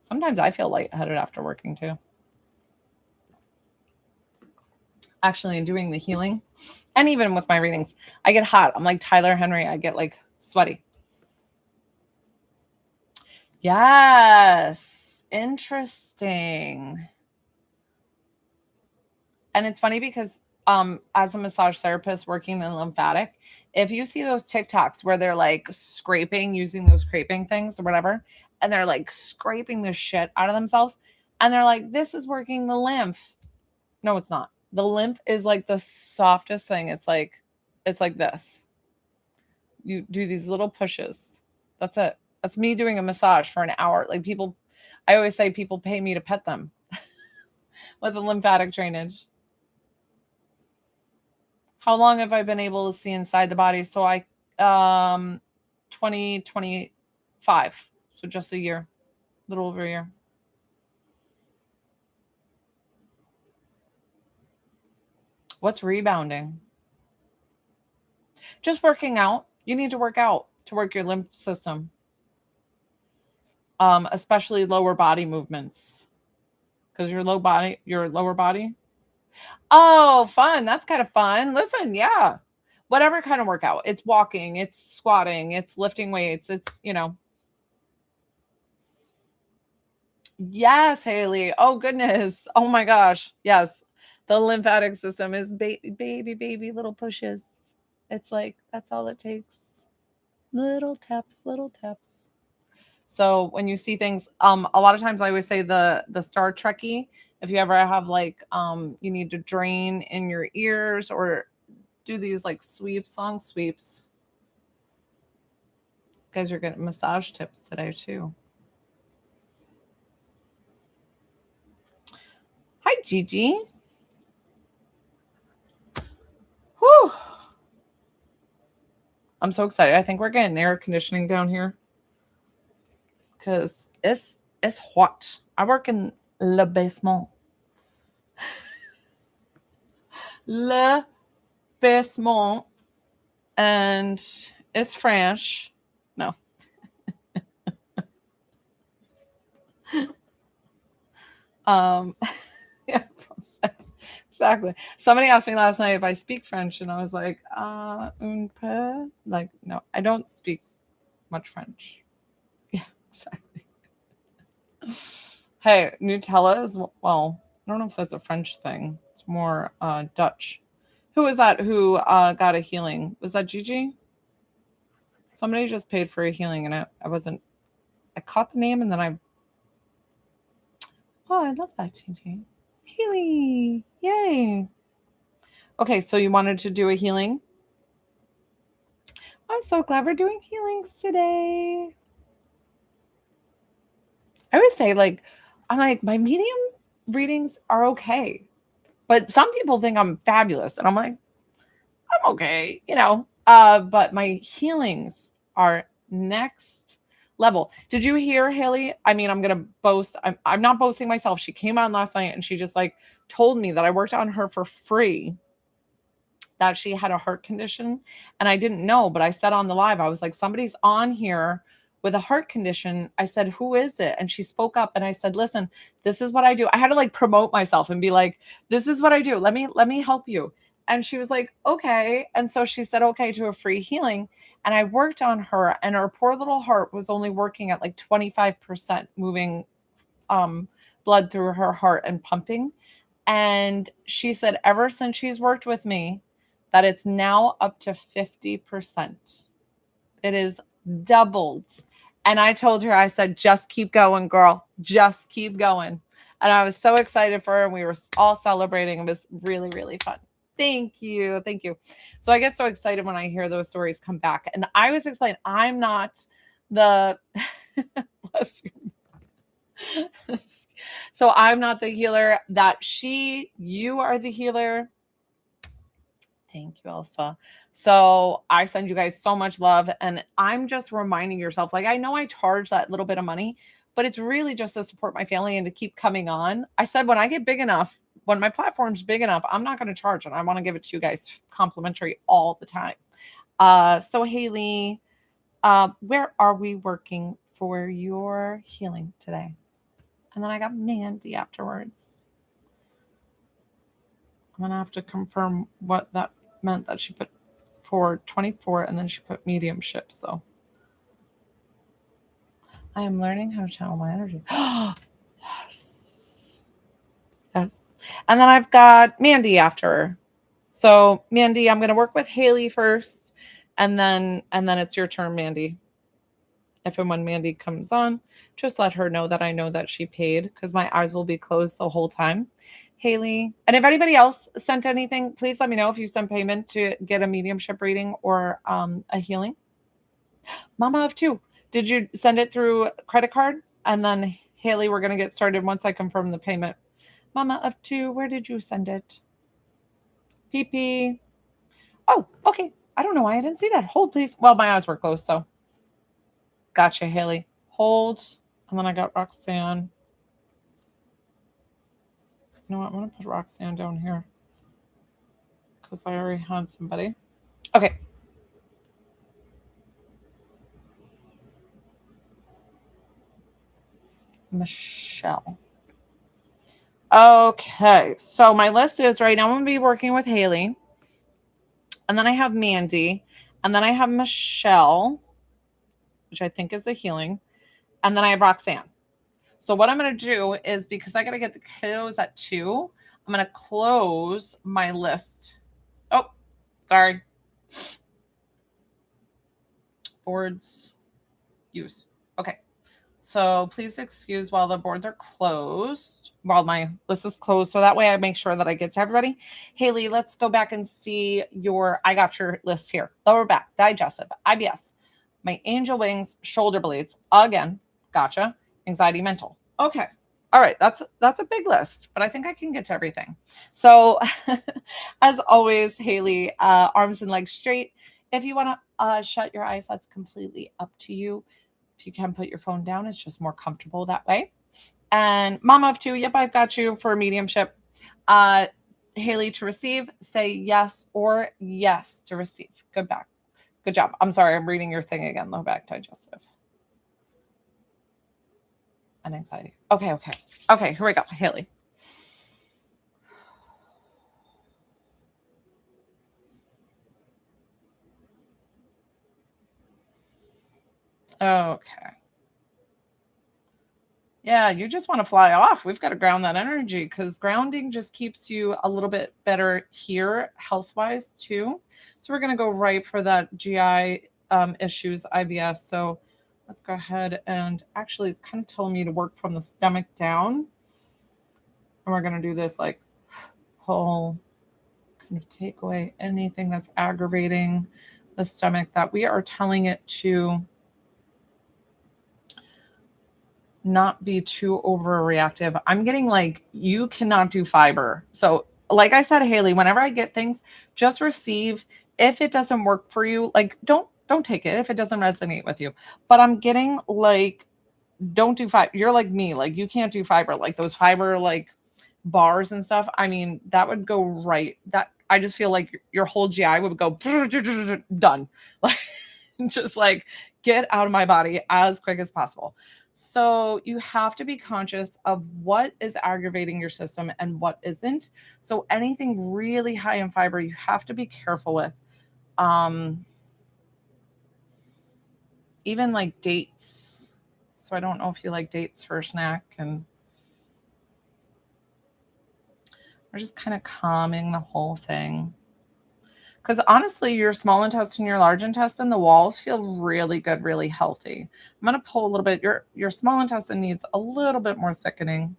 Sometimes I feel lightheaded after working too. Actually, in doing the healing, and even with my readings, I get hot. I'm like Tyler Henry. I get like sweaty. Yes. Interesting. And it's funny because as a massage therapist working in lymphatic, if you see those TikToks where they're like scraping using those scraping things or whatever, and they're like scraping the shit out of themselves, and they're like, this is working the lymph. No, it's not. The lymph is like the softest thing. It's like this. You do these little pushes. That's it. That's me doing a massage for an hour. Like people, I always say people pay me to pet them with the lymphatic drainage. How long have I been able to see inside the body? So 2025. So just a year, a little over a year. What's rebounding? Just working out. You need to work out to work your lymph system. Especially lower body movements. Because your lower body. Oh, fun. That's kind of fun. Listen, yeah. Whatever kind of workout. It's walking, it's squatting, it's lifting weights, it's, Yes, Haley. Oh, goodness. Oh, my gosh. Yes. The lymphatic system is baby little pushes. It's like, that's all it takes. Little taps, little taps. So when you see things, a lot of times I always say the Star Trekkie, if you ever have like, you need to drain in your ears or do these like song sweeps. You guys are getting massage tips today too. Hi, Gigi. Whew. I'm so excited. I think we're getting air conditioning down here because it's hot. I work in le basement. Le basement. And it's French. No. Yeah, exactly. Somebody asked me last night if I speak French, and I was like, un peu. Like, no, I don't speak much French. Yeah, exactly. Hey, Nutella is, well, I don't know if that's a French thing. It's more Dutch. Who was that who got a healing? Was that Gigi? Somebody just paid for a healing, and I caught the name, and then oh, I love that, Gigi. Haley, yay. Okay, so you wanted to do a healing? I'm so glad we're doing healings today. I always say, like, I'm like, my medium readings are okay. But some people think I'm fabulous. And I'm like, I'm okay, you know. But my healings are next level. Did you hear Haley? I mean, I'm gonna boast. I'm not boasting myself. She came on last night and she just like told me that I worked on her for free, that she had a heart condition. And I didn't know, but I said on the live, I was like, somebody's on here with a heart condition. I said, who is it? And she spoke up and I said, listen, this is what I do. I had to like promote myself and be like, this is what I do. Let me help you. And she was like, okay. And so she said, okay, to a free healing. And I worked on her, and her poor little heart was only working at like 25% moving blood through her heart and pumping. And she said, ever since she's worked with me, that it's now up to 50%. It is doubled. And I told her, I said, just keep going, girl. Just keep going. And I was so excited for her. And we were all celebrating. It was really, really fun. Thank you. Thank you. So I get so excited when I hear those stories come back. And I always explain, I'm not the bless you. So I'm not the healer that you are the healer. Thank you, Elsa. So I send you guys so much love. And I'm just reminding yourself, like, I know I charge that little bit of money, but it's really just to support my family and to keep coming on. I said, when I get big enough, when my platform's big enough, I'm not going to charge it. I want to give it to you guys complimentary all the time. So Haley, where are we working for your healing today? And then I got Mandy afterwards. I'm going to have to confirm what that meant, that she put for 24 and then she put mediumship. So I am learning how to channel my energy. Yes. Yes. And then I've got Mandy after her. So Mandy, I'm going to work with Haley first, and then it's your turn, Mandy. If and when Mandy comes on, just let her know that I know that she paid, because my eyes will be closed the whole time. Haley, and if anybody else sent anything, please let me know if you sent payment to get a mediumship reading or a healing. Mama of two, did you send it through credit card? And then Haley, we're going to get started once I confirm the payment. Mama of two, where did you send it? PP. Oh, okay. I don't know why I didn't see that. Hold, please. Well, my eyes were closed, so. Gotcha, Haley. Hold. And then I got Roxanne. You know what? I'm going to put Roxanne down here because I already had somebody. Okay. Michelle. Okay. So my list is right now I'm going to be working with Haley. And then I have Mandy. And then I have Michelle, which I think is a healing. And then I have Roxanne. So what I'm going to do is, because I got to get the kiddos at 2, I'm going to close my list. Oh, sorry. Boards use. Okay. So please excuse while the boards are closed, while my list is closed. So that way I make sure that I get to everybody. Haley, let's go back and see I got your list here. Lower back, digestive, IBS, my angel wings, shoulder blades. Again, gotcha. Anxiety, mental. Okay. All right. That's a big list, but I think I can get to everything. So as always, Haley, arms and legs straight. If you want to shut your eyes, that's completely up to you. If you can put your phone down, it's just more comfortable that way. And Mama of two, yep, I've got you for a mediumship. Haley, to receive, say yes or yes to receive. Good back. Good job. I'm sorry, I'm reading your thing again. Low back, digestive. And anxiety. Okay. Okay, here we go. Haley. Okay. Yeah, you just want to fly off. We've got to ground that energy, because grounding just keeps you a little bit better here, health-wise, too. So we're going to go right for that GI issues, IBS. So let's go ahead and actually, it's kind of telling me to work from the stomach down. And we're going to do this like whole kind of take away anything that's aggravating the stomach that we are telling it to not be too overreactive. I'm getting like, you cannot do fiber. So like I said, Haley, whenever I get things, just receive. If it doesn't work for you, like don't take it if it doesn't resonate with you. But I'm getting like, don't do fiber. You're like me, like you can't do fiber, like those fiber like bars and stuff. I mean, that would go right. That I just feel like your whole GI would go done. Like just like get out of my body as quick as possible. So you have to be conscious of what is aggravating your system and what isn't. So anything really high in fiber, you have to be careful with. Even like dates. So I don't know if you like dates for a snack, and we're just kind of calming the whole thing. Because honestly, your small intestine, your large intestine, the walls feel really good, really healthy. I'm going to pull a little bit. Your small intestine needs a little bit more thickening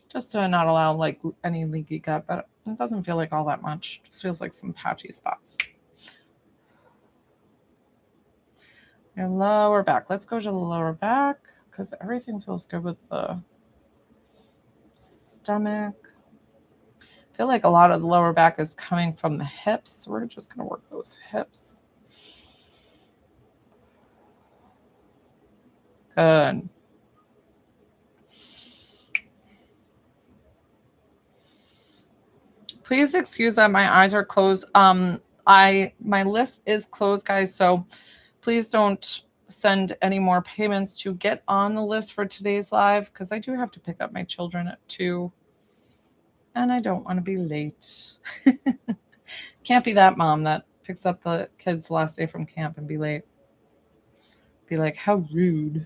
just to not allow like any leaky gut, but it doesn't feel like all that much. It just feels like some patchy spots. Your lower back. Let's go to the lower back because everything feels good with the stomach. I feel like a lot of the lower back is coming from the hips. So we're just going to work those hips. Good. Please excuse that my eyes are closed. My list is closed, guys. So please don't send any more payments to get on the list for today's live because I do have to pick up my children at 2. And I don't want to be late. Can't be that mom that picks up the kids last day from camp and be late. Be like, how rude.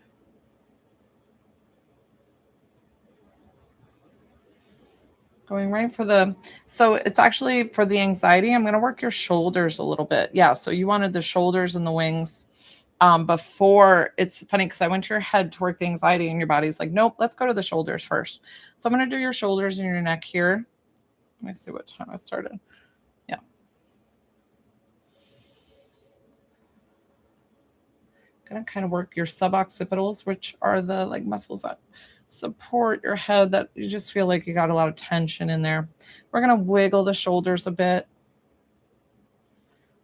Going right for the, so it's actually for the anxiety. I'm going to work your shoulders a little bit. Yeah. So you wanted the shoulders and the wings before. It's funny because I went to your head to work the anxiety and your body's like, nope, let's go to the shoulders first. So I'm going to do your shoulders and your neck here. Let me see what time I started. Yeah. Going to kind of work your suboccipitals, which are the like muscles that support your head that you just feel like you got a lot of tension in there. We're going to wiggle the shoulders a bit.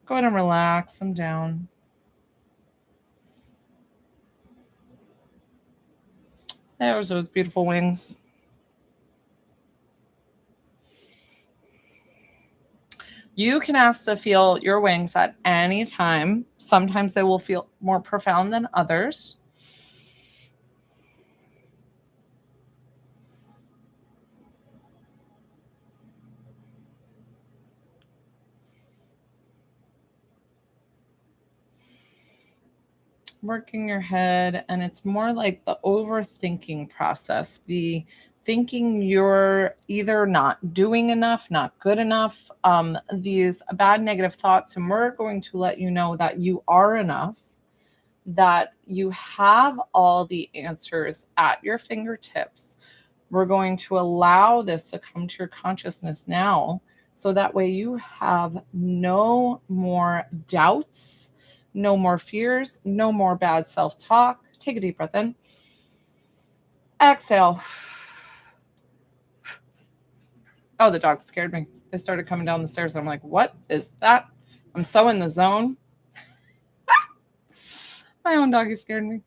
Go ahead and relax them down. There's those beautiful wings. You can ask to feel your wings at any time. Sometimes they will feel more profound than others. Working your head, and it's more like the overthinking process, the thinking you're either not doing enough, not good enough, these bad negative thoughts. And we're going to let you know that you are enough, that you have all the answers at your fingertips. We're going to allow this to come to your consciousness now, so that way you have no more doubts, no more fears, no more bad self-talk. Take a deep breath in. Exhale. Oh, the dog scared me. They started coming down the stairs. I'm like, what is that? I'm so in the zone. My own doggy scared me.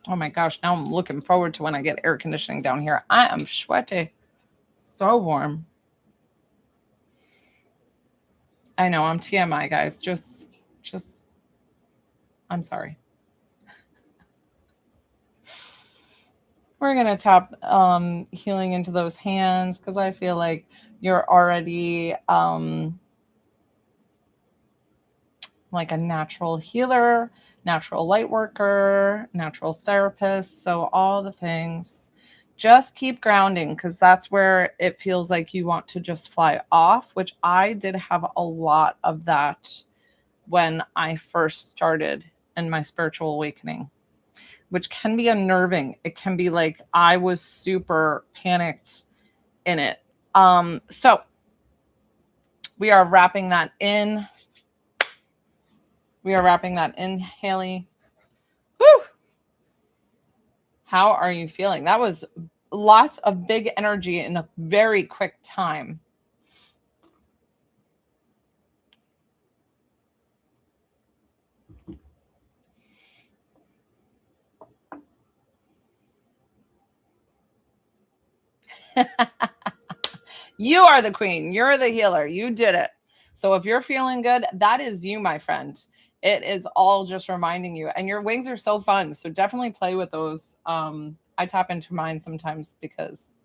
Oh my gosh, now I'm looking forward to when I get air conditioning down here. I am sweaty. So warm. I know, I'm TMI, guys. Just I'm sorry. We're going to tap healing into those hands because I feel like you're already like a natural healer, natural light worker, natural therapist. So all the things. just keep grounding, because that's where it feels like you want to just fly off, which I did have a lot of that when I first started in my spiritual awakening, which can be unnerving. It can be like I was super panicked in it. So we are wrapping that in. We are wrapping that in, Haley. Woo! How are you feeling? That was lots of big energy in a very quick time. You are the queen. You're the healer. You did it. So if you're feeling good, that is you, my friend. It is all just reminding you. And your wings are so fun. So definitely play with those. I tap into mine sometimes because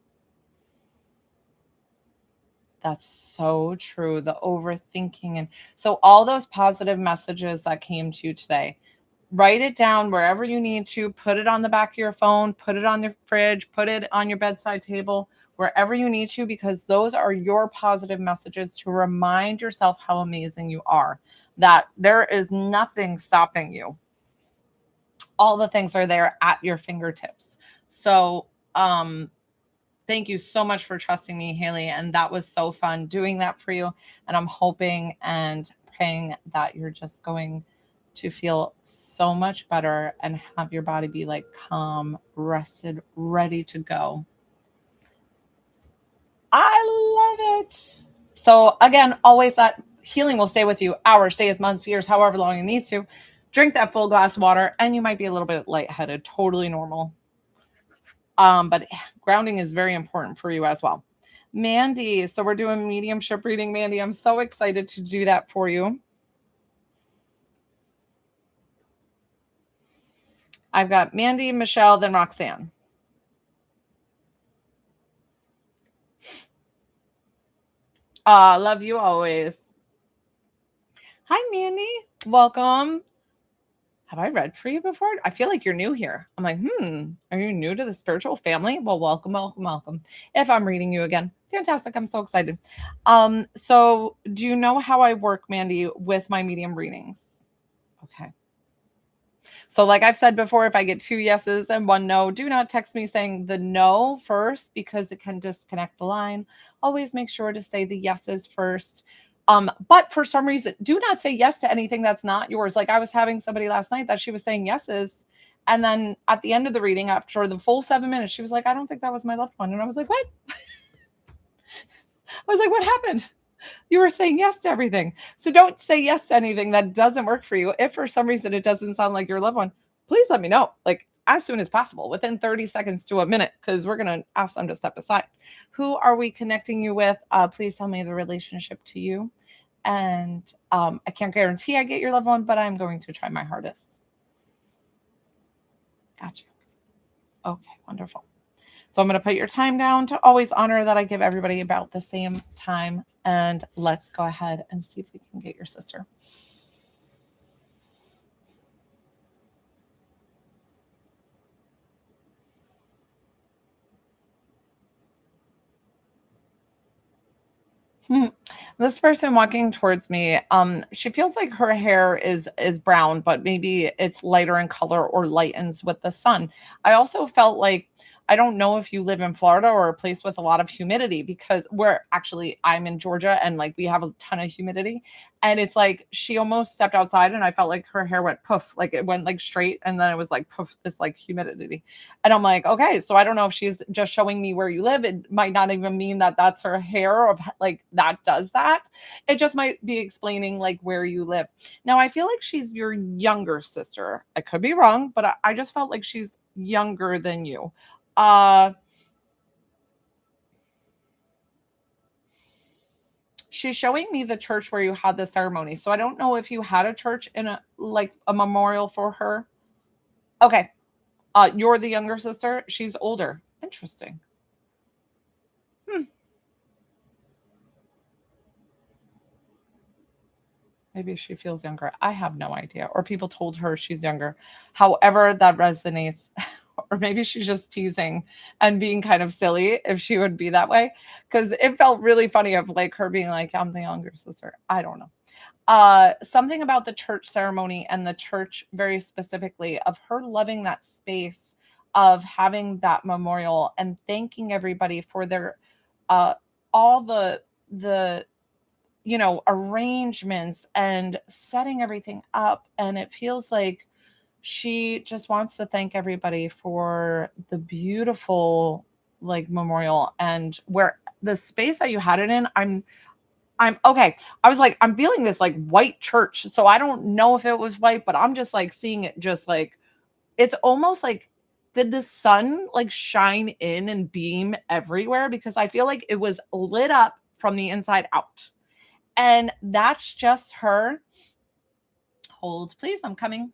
that's so true. The overthinking. And so all those positive messages that came to you today, write it down wherever you need to, put it on the back of your phone, put it on your fridge, put it on your bedside table, wherever you need to, because those are your positive messages to remind yourself how amazing you are, that there is nothing stopping you. All the things are there at your fingertips. So, thank you so much for trusting me, Haley. And that was so fun doing that for you. And I'm hoping and praying that you're just going to feel so much better and have your body be like calm, rested, ready to go. I love it. So again, always that healing will stay with you hours, days, months, years, however long it needs to. Drink that full glass of water, and you might be a little bit lightheaded, totally normal. But grounding is very important for you as well. Mandy, so we're doing mediumship reading. Mandy, I'm so excited to do that for you. I've got Mandy, Michelle, then Roxanne. Love you always. Hi, Mandy. Welcome. Have I read for you before? I feel like you're new here. I'm like, are you new to the spiritual family? Well, welcome, welcome, welcome. If I'm reading you again, fantastic. I'm so excited. So do you know how I work, Mandy, with my medium readings? Okay. So like I've said before, if I get 2 yeses and 1 no, do not text me saying the no first, because it can disconnect the line. Always make sure to say the yeses first. But for some reason, do not say yes to anything that's not yours. Like I was having somebody last night that she was saying yeses. And then at the end of the reading, after the full 7 minutes, she was like, I don't think that was my loved one. And I was like, what? I was like, what happened? You were saying yes to everything. So don't say yes to anything that doesn't work for you. If for some reason it doesn't sound like your loved one, please let me know. Like as soon as possible, within 30 seconds to a minute, because we're going to ask them to step aside. Who are we connecting you with? Please tell me the relationship to you. And I can't guarantee I get your loved one, but I'm going to try my hardest. Gotcha. Okay, wonderful. So I'm going to put your time down to always honor that I give everybody about the same time. And let's go ahead and see if we can get your sister. This person walking towards me, she feels like her hair is brown, but maybe it's lighter in color or lightens with the sun. I also felt like, I don't know if you live in Florida or a place with a lot of humidity, because I'm in Georgia and like we have a ton of humidity. And it's like she almost stepped outside and I felt like her hair went poof, like it went like straight and then it was like poof, this like humidity. And I'm like, okay, so I don't know if she's just showing me where you live. It might not even mean that that's her hair of like that does that. It just might be explaining like where you live. Now, I feel like she's your younger sister. I could be wrong, but I just felt like she's younger than you. She's showing me the church where you had the ceremony. So I don't know if you had a church in a memorial for her. Okay. You're the younger sister. She's older. Interesting. Maybe she feels younger. I have no idea. Or people told her she's younger. However that resonates or maybe she's just teasing and being kind of silly if she would be that way. Because it felt really funny of like her being like, I'm the younger sister. I don't know. Something about the church ceremony and the church very specifically of her loving that space of having that memorial and thanking everybody for their uh all the arrangements and setting everything up, and it feels like she just wants to thank everybody for the beautiful like memorial and where the space that you had it in. I'm okay. I was like, I'm feeling this like white church. So I don't know if it was white, but I'm just like seeing it just like it's almost like did the sun like shine in and beam everywhere because I feel like it was lit up from the inside out. And that's just her. Hold, please. I'm coming.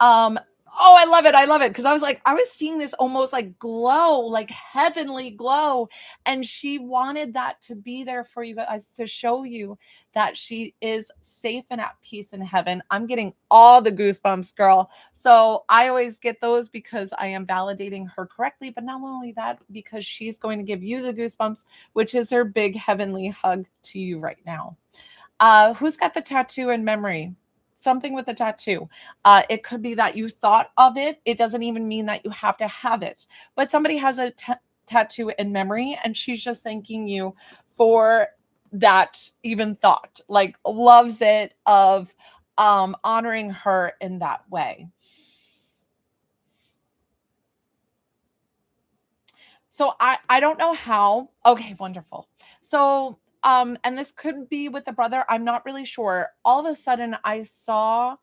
Um, oh, I love it. I love it. Cause I was like, I was seeing this almost like glow, like heavenly glow. And she wanted that to be there for you guys to show you that she is safe and at peace in heaven. I'm getting all the goosebumps, girl. So I always get those because I am validating her correctly. But not only that, because she's going to give you the goosebumps, which is her big heavenly hug to you right now. Who's got the tattoo in memory? Something with the tattoo. It could be that you thought of it. It doesn't even mean that you have to have it. But somebody has a tattoo in memory, and she's just thanking you for that even thought. Like loves it of honoring her in that way. So I don't know how. Okay, wonderful. So and this could be with the brother. I'm not really sure. All of a sudden I saw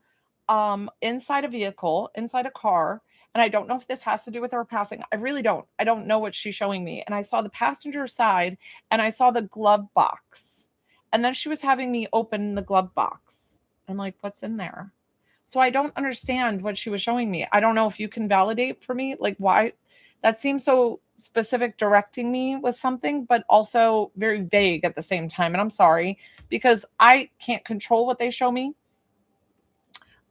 inside a vehicle, inside a car, and I don't know if this has to do with her passing. I really don't. I don't know what she's showing me. And I saw the passenger side and I saw the glove box. And then she was having me open the glove box. I'm like, what's in there? So I don't understand what she was showing me. I don't know if you can validate for me, like why that seems so specific, directing me with something, but also very vague at the same time. And I'm sorry because I can't control what they show me.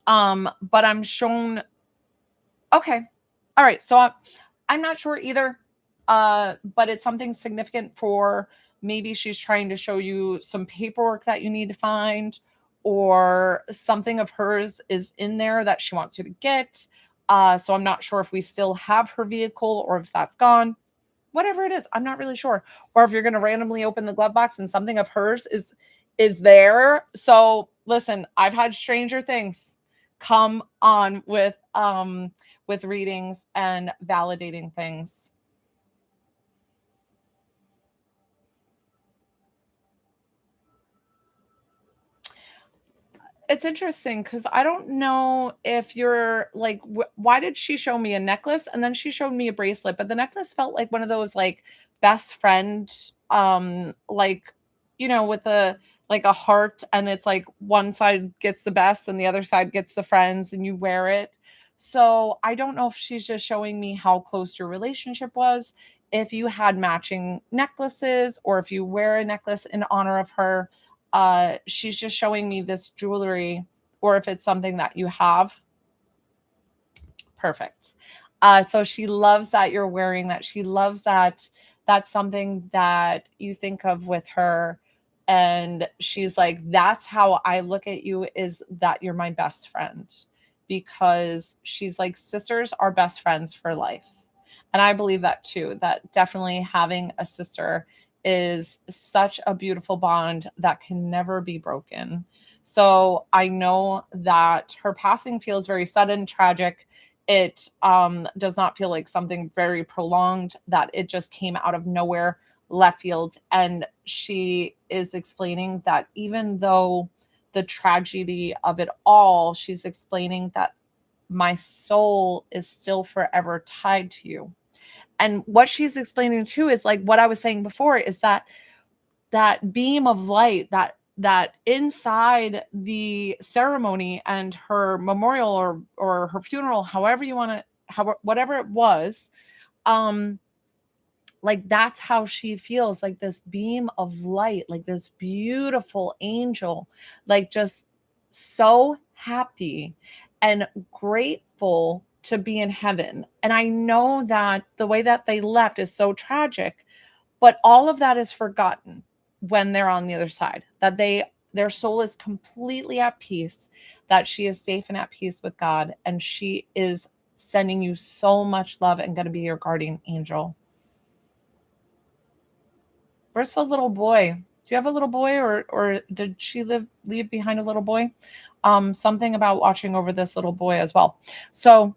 But I'm shown. Okay, all right. So I'm not sure either. But it's something significant for maybe she's trying to show you some paperwork that you need to find, or something of hers is in there that she wants you to get. So I'm not sure if we still have her vehicle or if that's gone. Whatever it is, I'm not really sure. Or if you're going to randomly open the glove box and something of hers is there. So listen, I've had stranger things come on with readings and validating things. It's interesting because I don't know if you're like, why did she show me a necklace and then she showed me a bracelet? But the necklace felt like one of those like best friend, like, with a like a heart, and it's like one side gets the best and the other side gets the friends, and you wear it. So I don't know if she's just showing me how close your relationship was, if you had matching necklaces, or if you wear a necklace in honor of her. She's just showing me this jewelry, or if it's something that you have. Perfect. So she loves that you're wearing that. She loves that that's something that you think of with her. And she's like, that's how I look at you, is that you're my best friend. Because she's like, sisters are best friends for life. And I believe that too, that definitely having a sister is such a beautiful bond that can never be broken. So I know that her passing feels very sudden, tragic. It does not feel like something very prolonged, that it just came out of nowhere, left field. And she is explaining that even though the tragedy of it all, she's explaining that my soul is still forever tied to you. And what she's explaining too is like what I was saying before, is that that beam of light that inside the ceremony and her memorial, or her funeral, however you want to, how whatever it was, um like that's how she feels, like this beam of light, like this beautiful angel, like just so happy and grateful to be in heaven. And I know that the way that they left is so tragic, but all of that is forgotten when they're on the other side, that their soul is completely at peace, that she is safe and at peace with God, and she is sending you so much love and going to be your guardian angel. Where's the little boy? Do you have a little boy, or did she leave behind a little boy? Something about watching over this little boy as well. So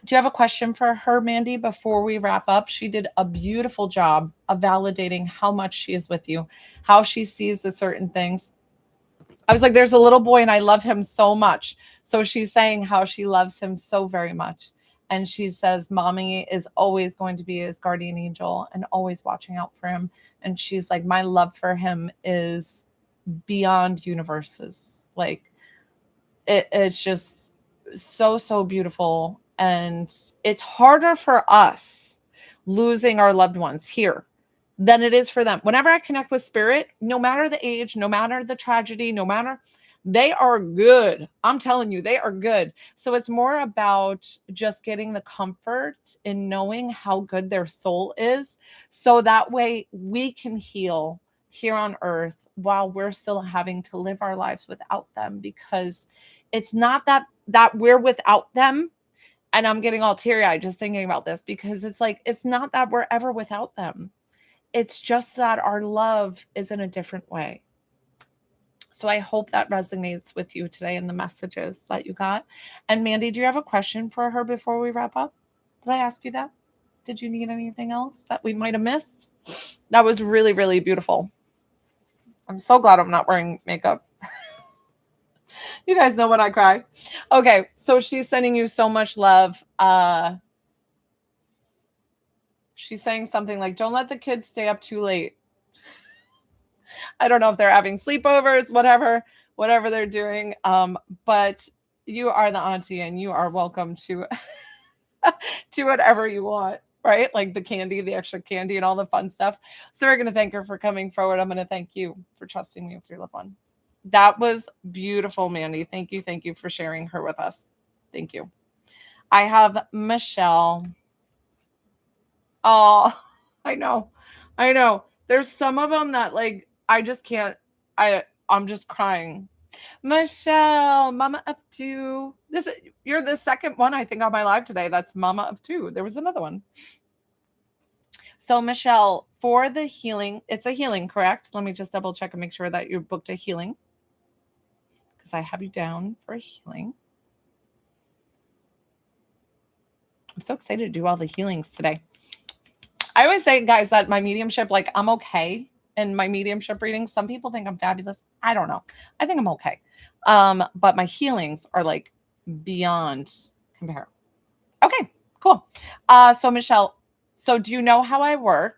do you have a question for her, Mandy, before we wrap up? She did a beautiful job of validating how much she is with you, how she sees the certain things. I was like, there's a little boy and I love him so much. So she's saying how she loves him so very much. And she says, Mommy is always going to be his guardian angel and always watching out for him. And she's like, my love for him is beyond universes. Like, it's just so, so beautiful. And it's harder for us losing our loved ones here than it is for them. Whenever I connect with spirit, no matter the age, no matter the tragedy, no matter, they are good. I'm telling you, they are good. So it's more about just getting the comfort in knowing how good their soul is. So that way we can heal here on earth while we're still having to live our lives without them, because it's not that we're without them. And I'm getting all teary-eyed just thinking about this, because it's like, it's not that we're ever without them. It's just that our love is in a different way. So I hope that resonates with you today in the messages that you got. And Mandy, do you have a question for her before we wrap up? Did I ask you that? Did you need anything else that we might have missed? That was really, really beautiful. I'm so glad I'm not wearing makeup. You guys know when I cry. Okay, so she's sending you so much love. She's saying something like, don't let the kids stay up too late. I don't know if they're having sleepovers, whatever they're doing. But you are the auntie and you are welcome to do whatever you want, right? Like the candy, the extra candy and all the fun stuff. So we're going to thank her for coming forward. I'm going to thank you for trusting me with your loved one. That was beautiful, Mandy. Thank you. Thank you for sharing her with us. Thank you. I have Michelle. Oh, I know. There's some of them that like, I just can't, I'm just crying. Michelle, mama of two. You're the second one I think on my live today. That's mama of two. There was another one. So Michelle, for the healing, it's a healing, correct? Let me just double check and make sure that you booked a healing, because I have you down for a healing. I'm so excited to do all the healings today. I always say, guys, that my mediumship, like I'm okay in my mediumship readings. Some people think I'm fabulous. I don't know. I think I'm okay. But my healings are like beyond compare. Okay, cool. So Michelle, so do you know how I work?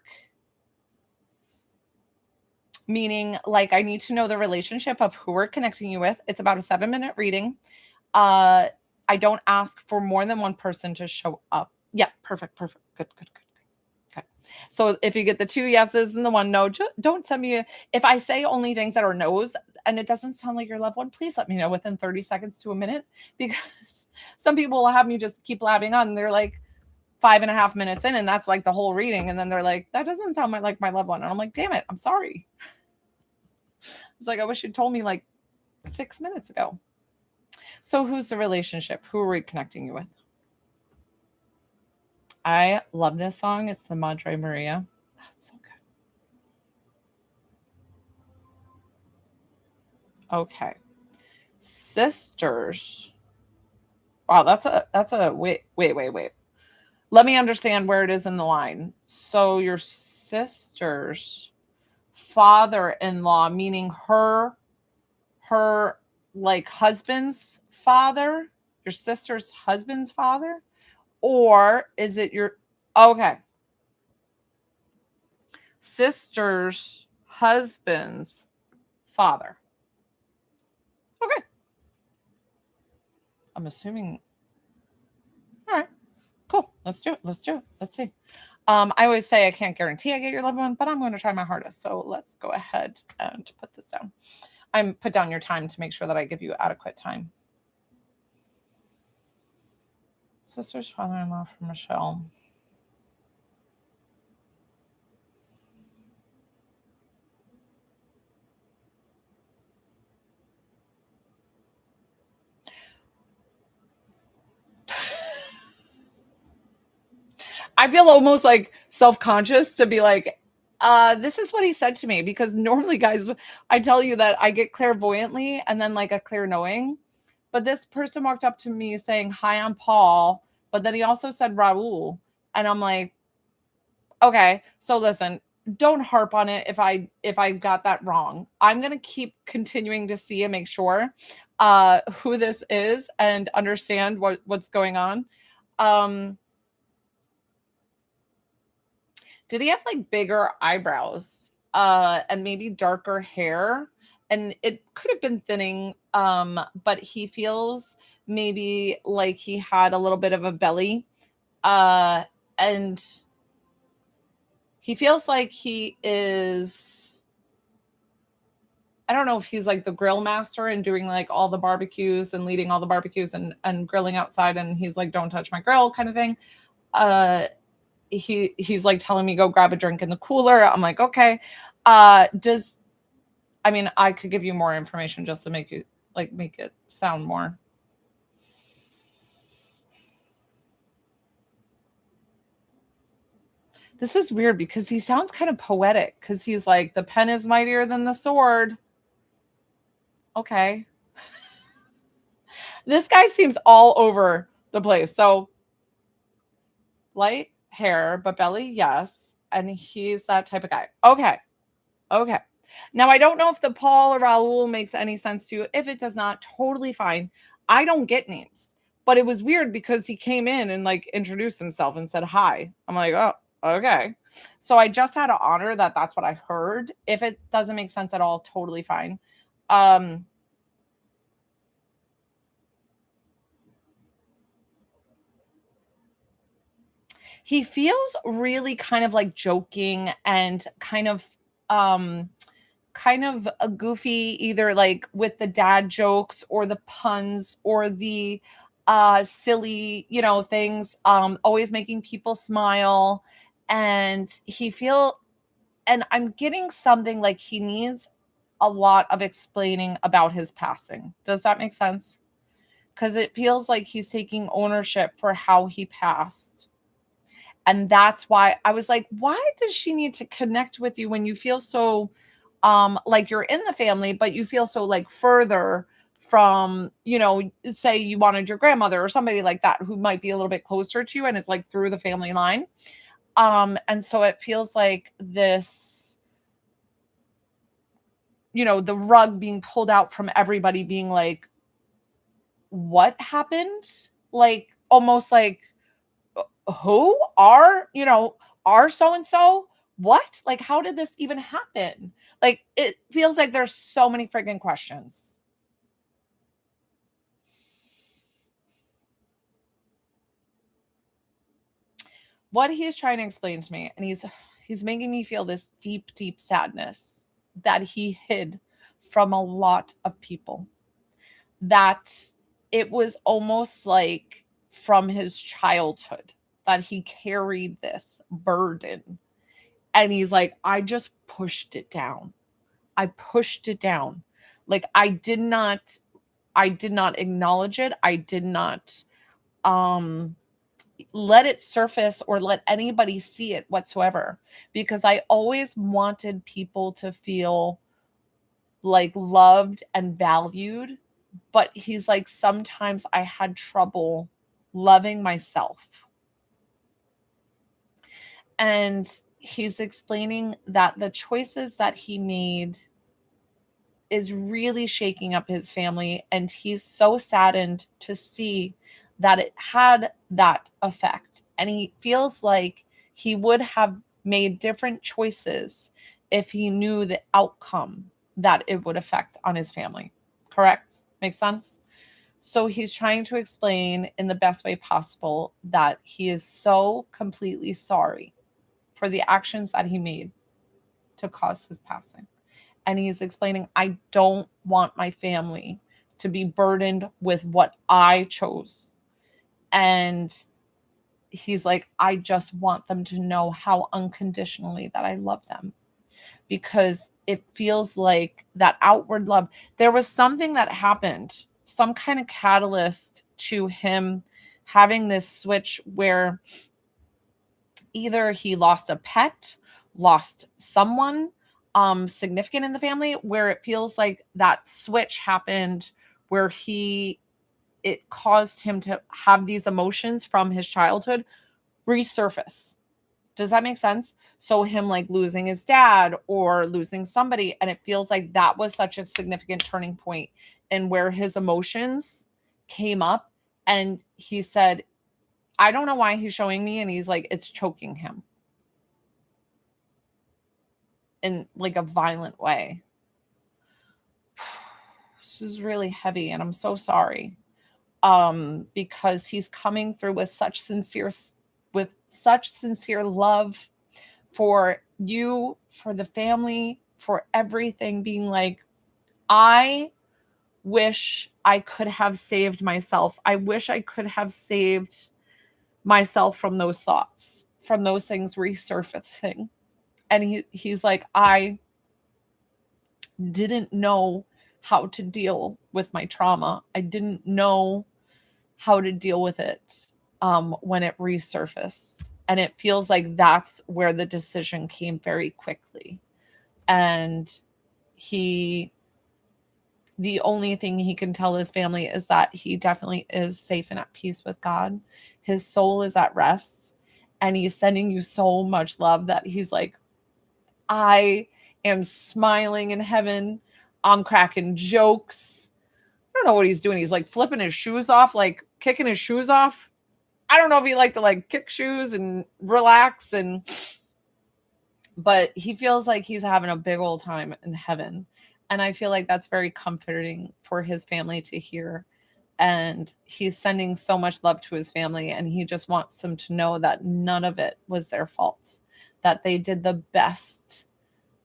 Meaning, like, I need to know the relationship of who we're connecting you with. It's about a 7-minute reading. I don't ask for more than one person to show up. Yeah, perfect. Good. Okay. So if you get the 2 yeses and the 1 no, don't send me if I say only things that are no's and it doesn't sound like your loved one, please let me know within 30 seconds to a minute, because some people will have me just keep blabbing on. And they're like 5.5 minutes in, and that's like the whole reading. And then they're like, that doesn't sound like my loved one. And I'm like, damn it, I'm sorry. It's like, I wish you'd told me like 6 minutes ago. So who's the relationship? Who are we connecting you with? I love this song. It's the Madre Maria. That's so good. Okay. Sisters. Wow, that's a wait. Let me understand where it is in the line. So your sister's father-in-law, meaning her like husband's father, your sister's husband's father, or is it your okay? Sister's husband's father. Okay. I'm assuming. All right. Cool. Let's do it. Let's see. I always say I can't guarantee I get your loved one, but I'm going to try my hardest. So let's go ahead and put this down. I'm put down your time to make sure that I give you adequate time. Sister's father-in-law for Michelle. I feel almost like self-conscious to be like, this is what he said to me, because normally, guys, I tell you that I get clairvoyantly and then like a clear knowing. But this person walked up to me saying, "Hi, I'm Paul," but then he also said Raul. And I'm like, okay, so listen, don't harp on it if I got that wrong. I'm gonna keep continuing to see and make sure who this is and understand what's going on. Um Did he have like bigger eyebrows and maybe darker hair? And it could have been thinning, but he feels maybe like he had a little bit of a belly. And he feels like he is, I don't know if he's like the grill master and doing like all the barbecues and leading all the barbecues and grilling outside, and he's like, don't touch my grill kind of thing. Uh he's like telling me go grab a drink in the cooler. I'm like, okay. Does I mean, I could give you more information just to make it sound more. This is weird because he sounds kind of poetic because he's like, the pen is mightier than the sword. Okay. This guy seems all over the place. So light hair, but belly, yes. And he's that type of guy. Okay. Okay. Now, I don't know if the Paul or Raul makes any sense to you. If it does not, totally fine. I don't get names. But it was weird because he came in and like introduced himself and said hi. I'm like, oh, okay. So I just had to honor that that's what I heard. If it doesn't make sense at all, totally fine. Um he feels really kind of like joking and kind of a goofy, either like with the dad jokes or the puns or the silly, things, always making people smile. And and I'm getting something like he needs a lot of explaining about his passing. Does that make sense? Because it feels like he's taking ownership for how he passed. And that's why I was like, why does she need to connect with you when you feel so like you're in the family, but you feel so like further from, say you wanted your grandmother or somebody like that who might be a little bit closer to you and it's like through the family line. And so it feels like this, the rug being pulled out from everybody being like, what happened? Like almost like, who are, are so and so? What? Like, how did this even happen? Like, it feels like there's so many friggin' questions. What he's trying to explain to me, and he's making me feel this deep, deep sadness that he hid from a lot of people. That it was almost like from his childhood that he carried this burden. And he's like, I just pushed it down. I pushed it down. Like I did not acknowledge it. I did not um let it surface or let anybody see it whatsoever, because I always wanted people to feel like loved and valued. But he's like, sometimes I had trouble loving myself. And he's explaining that the choices that he made is really shaking up his family, and he's so saddened to see that it had that effect, and he feels like he would have made different choices if he knew the outcome that it would affect on his family. Correct? Makes sense? So he's trying to explain in the best way possible that he is so completely sorry for the actions that he made to cause his passing. And he's explaining, I don't want my family to be burdened with what I chose. And he's like, I just want them to know how unconditionally that I love them, because it feels like that outward love. There was something that happened, some kind of catalyst to him having this switch where either he lost a pet, lost someone significant in the family, where it feels like that switch happened where it caused him to have these emotions from his childhood resurface. Does that make sense? So him like losing his dad or losing somebody, and it feels like that was such a significant turning point in where his emotions came up, and he said, I don't know why he's showing me, and he's like, it's choking him in like a violent way. This is really heavy, and I'm so sorry. Because he's coming through with such sincere love for you, for the family, for everything, being like, I wish I could have saved myself. I wish I could have saved myself from those thoughts, from those things resurfacing. And he's like, I didn't know how to deal with my trauma. I didn't know how to deal with it when it resurfaced. And it feels like that's where the decision came very quickly. And the only thing he can tell his family is that he definitely is safe and at peace with God. His soul is at rest. And he's sending you so much love that he's like, I am smiling in heaven. I'm cracking jokes. I don't know what he's doing. He's like flipping his shoes off, like kicking his shoes off. I don't know if he liked to like kick shoes and relax, but he feels like he's having a big old time in heaven. And I feel like that's very comforting for his family to hear. And he's sending so much love to his family, and he just wants them to know that none of it was their fault, that they did the best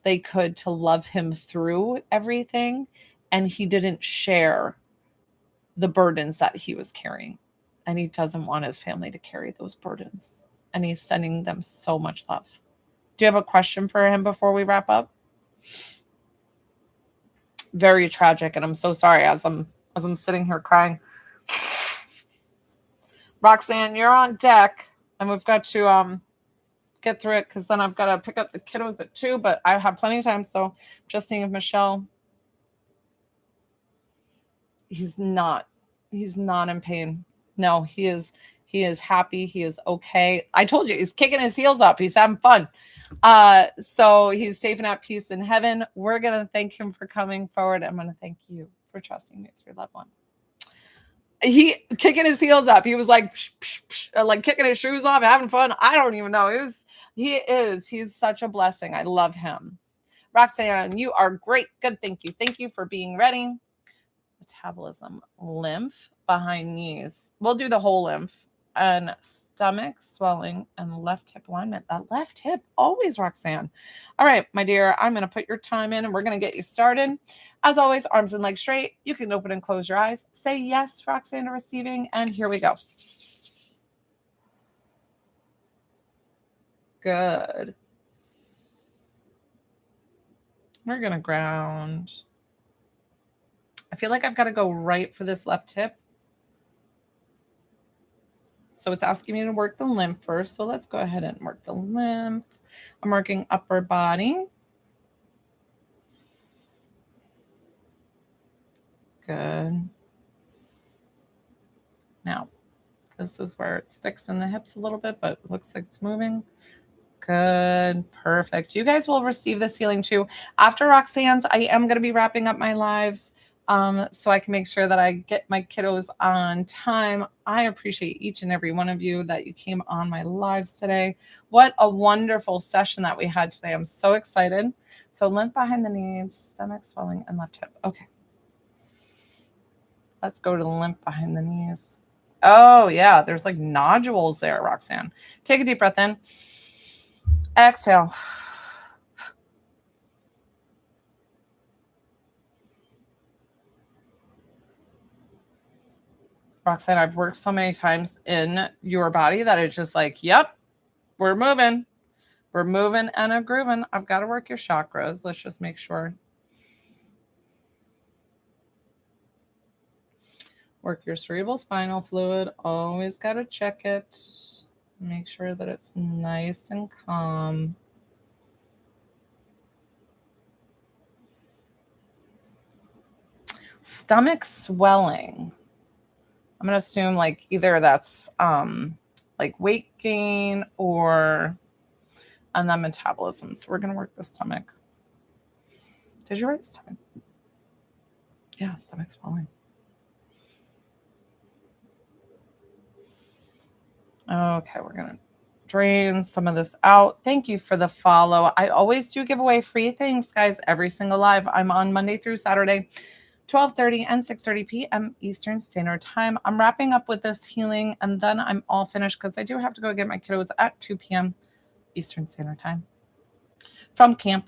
they could to love him through everything, and he didn't share the burdens that he was carrying. And he doesn't want his family to carry those burdens. And he's sending them so much love. Do you have a question for him before we wrap up? Very tragic, and I'm so sorry as I'm sitting here crying. Roxanne, you're on deck, and we've got to get through it, because then I've got to pick up the kiddos at 2, but I have plenty of time. So just seeing if Michelle. He's not in pain. No, he is happy. He is okay. I told you, he's kicking his heels up. He's having fun. So he's safe and at peace in heaven. We're going to thank him for coming forward. I'm going to thank you for trusting me with your loved one. He kicking his heels up. He was like, psh, psh, psh, like kicking his shoes off, having fun. I don't even know. He's such a blessing. I love him. Roxanne, you are great. Good. Thank you. Thank you for being ready. Metabolism, lymph, behind knees. We'll do the whole lymph, and stomach swelling and left hip alignment. That left hip, always, Roxanne. All right, my dear, I'm going to put your time in, and we're going to get you started. As always, arms and legs straight. You can open and close your eyes. Say yes, Roxanne, to receiving, and here we go. Good. We're going to ground. I feel like I've got to go right for this left hip. So it's asking me to work the lymph first. So let's go ahead and work the lymph. I'm working upper body. Good. Now, this is where it sticks in the hips a little bit, but it looks like it's moving. Good. Perfect. You guys will receive this healing too. After Roxanne's, I am going to be wrapping up my lives so I can make sure that I get my kiddos on time. I appreciate each and every one of you that you came on my lives today. What a wonderful session that we had today. I'm so excited. So lymph behind the knees, stomach swelling, and left hip. Okay. Let's go to the lymph behind the knees. Oh, yeah. There's like nodules there, Roxanne. Take a deep breath in. Exhale. Roxanne, I've worked so many times in your body that it's just like, yep, we're moving. We're moving and a grooving. I've got to work your chakras. Let's just make sure. Work your cerebral spinal fluid. Always got to check it. Make sure that it's nice and calm. Stomach swelling. I'm going to assume like either that's like weight gain or and then metabolism. So we're going to work the stomach. Did you write stomach? Yeah, stomach swelling. Okay, we're going to drain some of this out. Thank you for the follow. I always do give away free things, guys, every single live. I'm on Monday through Saturday, 12:30 and 6:30 p.m. Eastern Standard Time. I'm wrapping up with this healing, and then I'm all finished because I do have to go get my kiddos at 2 p.m. Eastern Standard Time from camp.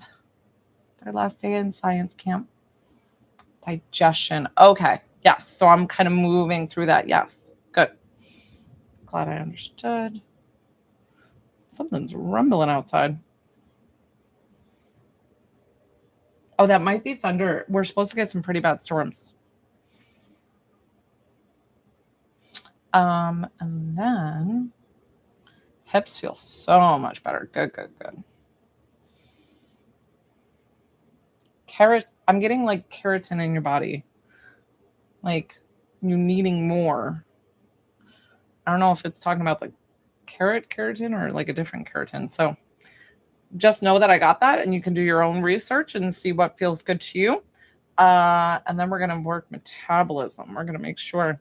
Their last day in science camp. Digestion. Okay. Yes. So I'm kind of moving through that. Yes. Good. Glad I understood. Something's rumbling outside. Oh, that might be thunder. We're supposed to get some pretty bad storms. And then hips feel so much better. Good, good, good. I'm getting like keratin in your body. Like you needing more. I don't know if it's talking about the keratin or like a different keratin. So just know that I got that, and you can do your own research and see what feels good to you. And then we're going to work metabolism. We're going to make sure.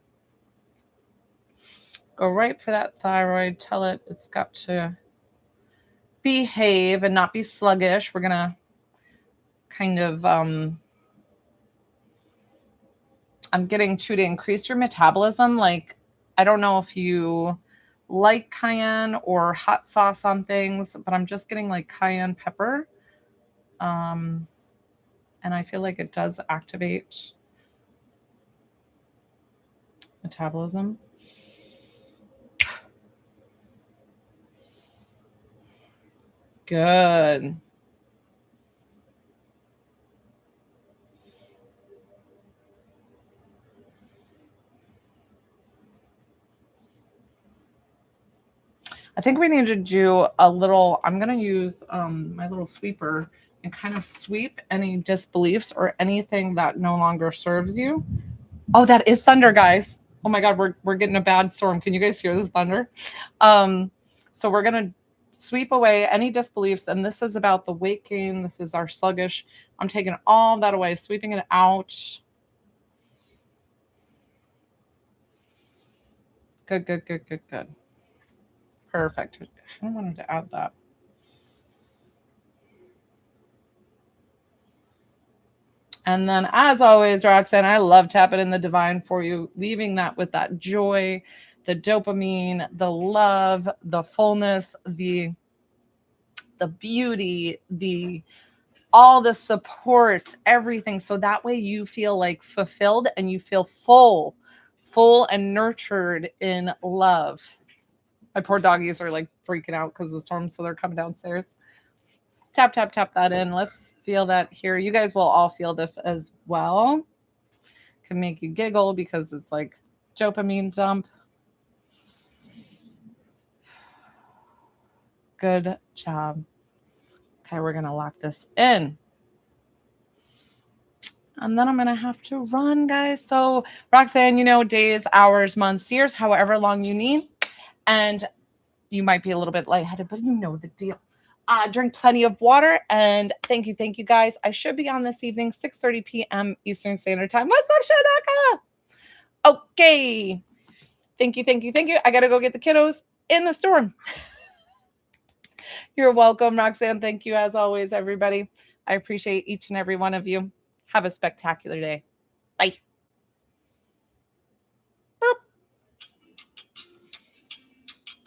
Go right for that thyroid. Tell it it's got to behave and not be sluggish. We're going to kind of, I'm getting to increase your metabolism. Like, I don't know if you like cayenne or hot sauce on things, but I'm just getting like cayenne pepper. And I feel like it does activate metabolism. Good. I think we need to do a little, I'm going to use my little sweeper and kind of sweep any disbeliefs or anything that no longer serves you. Oh, that is thunder, guys. Oh my God, we're getting a bad storm. Can you guys hear the thunder? So we're going to sweep away any disbeliefs. And this is about the weight gain. This is our sluggish. I'm taking all that away, sweeping it out. Good, good, good, good, good. Perfect. I wanted to add that. And then, as always, Roxanne, I love tapping in the divine for you, leaving that with that joy, the dopamine, the love, the fullness, the beauty, all the support, everything. So that way you feel like fulfilled and you feel full and nurtured in love. My poor doggies are like freaking out because of the storm, so they're coming downstairs. Tap, tap, tap that in. Let's feel that here. You guys will all feel this as well. Can make you giggle because it's like dopamine dump. Good job. Okay, we're going to lock this in. And then I'm going to have to run, guys. So, Roxanne, days, hours, months, years, however long you need. And you might be a little bit lightheaded, but you know the deal. Drink plenty of water. And thank you, guys. I should be on this evening, 6:30 p.m. Eastern Standard Time. What's up, Shanaka? Okay. Thank you. I got to go get the kiddos in the storm. You're welcome, Roxanne. Thank you, as always, everybody. I appreciate each and every one of you. Have a spectacular day. Bye.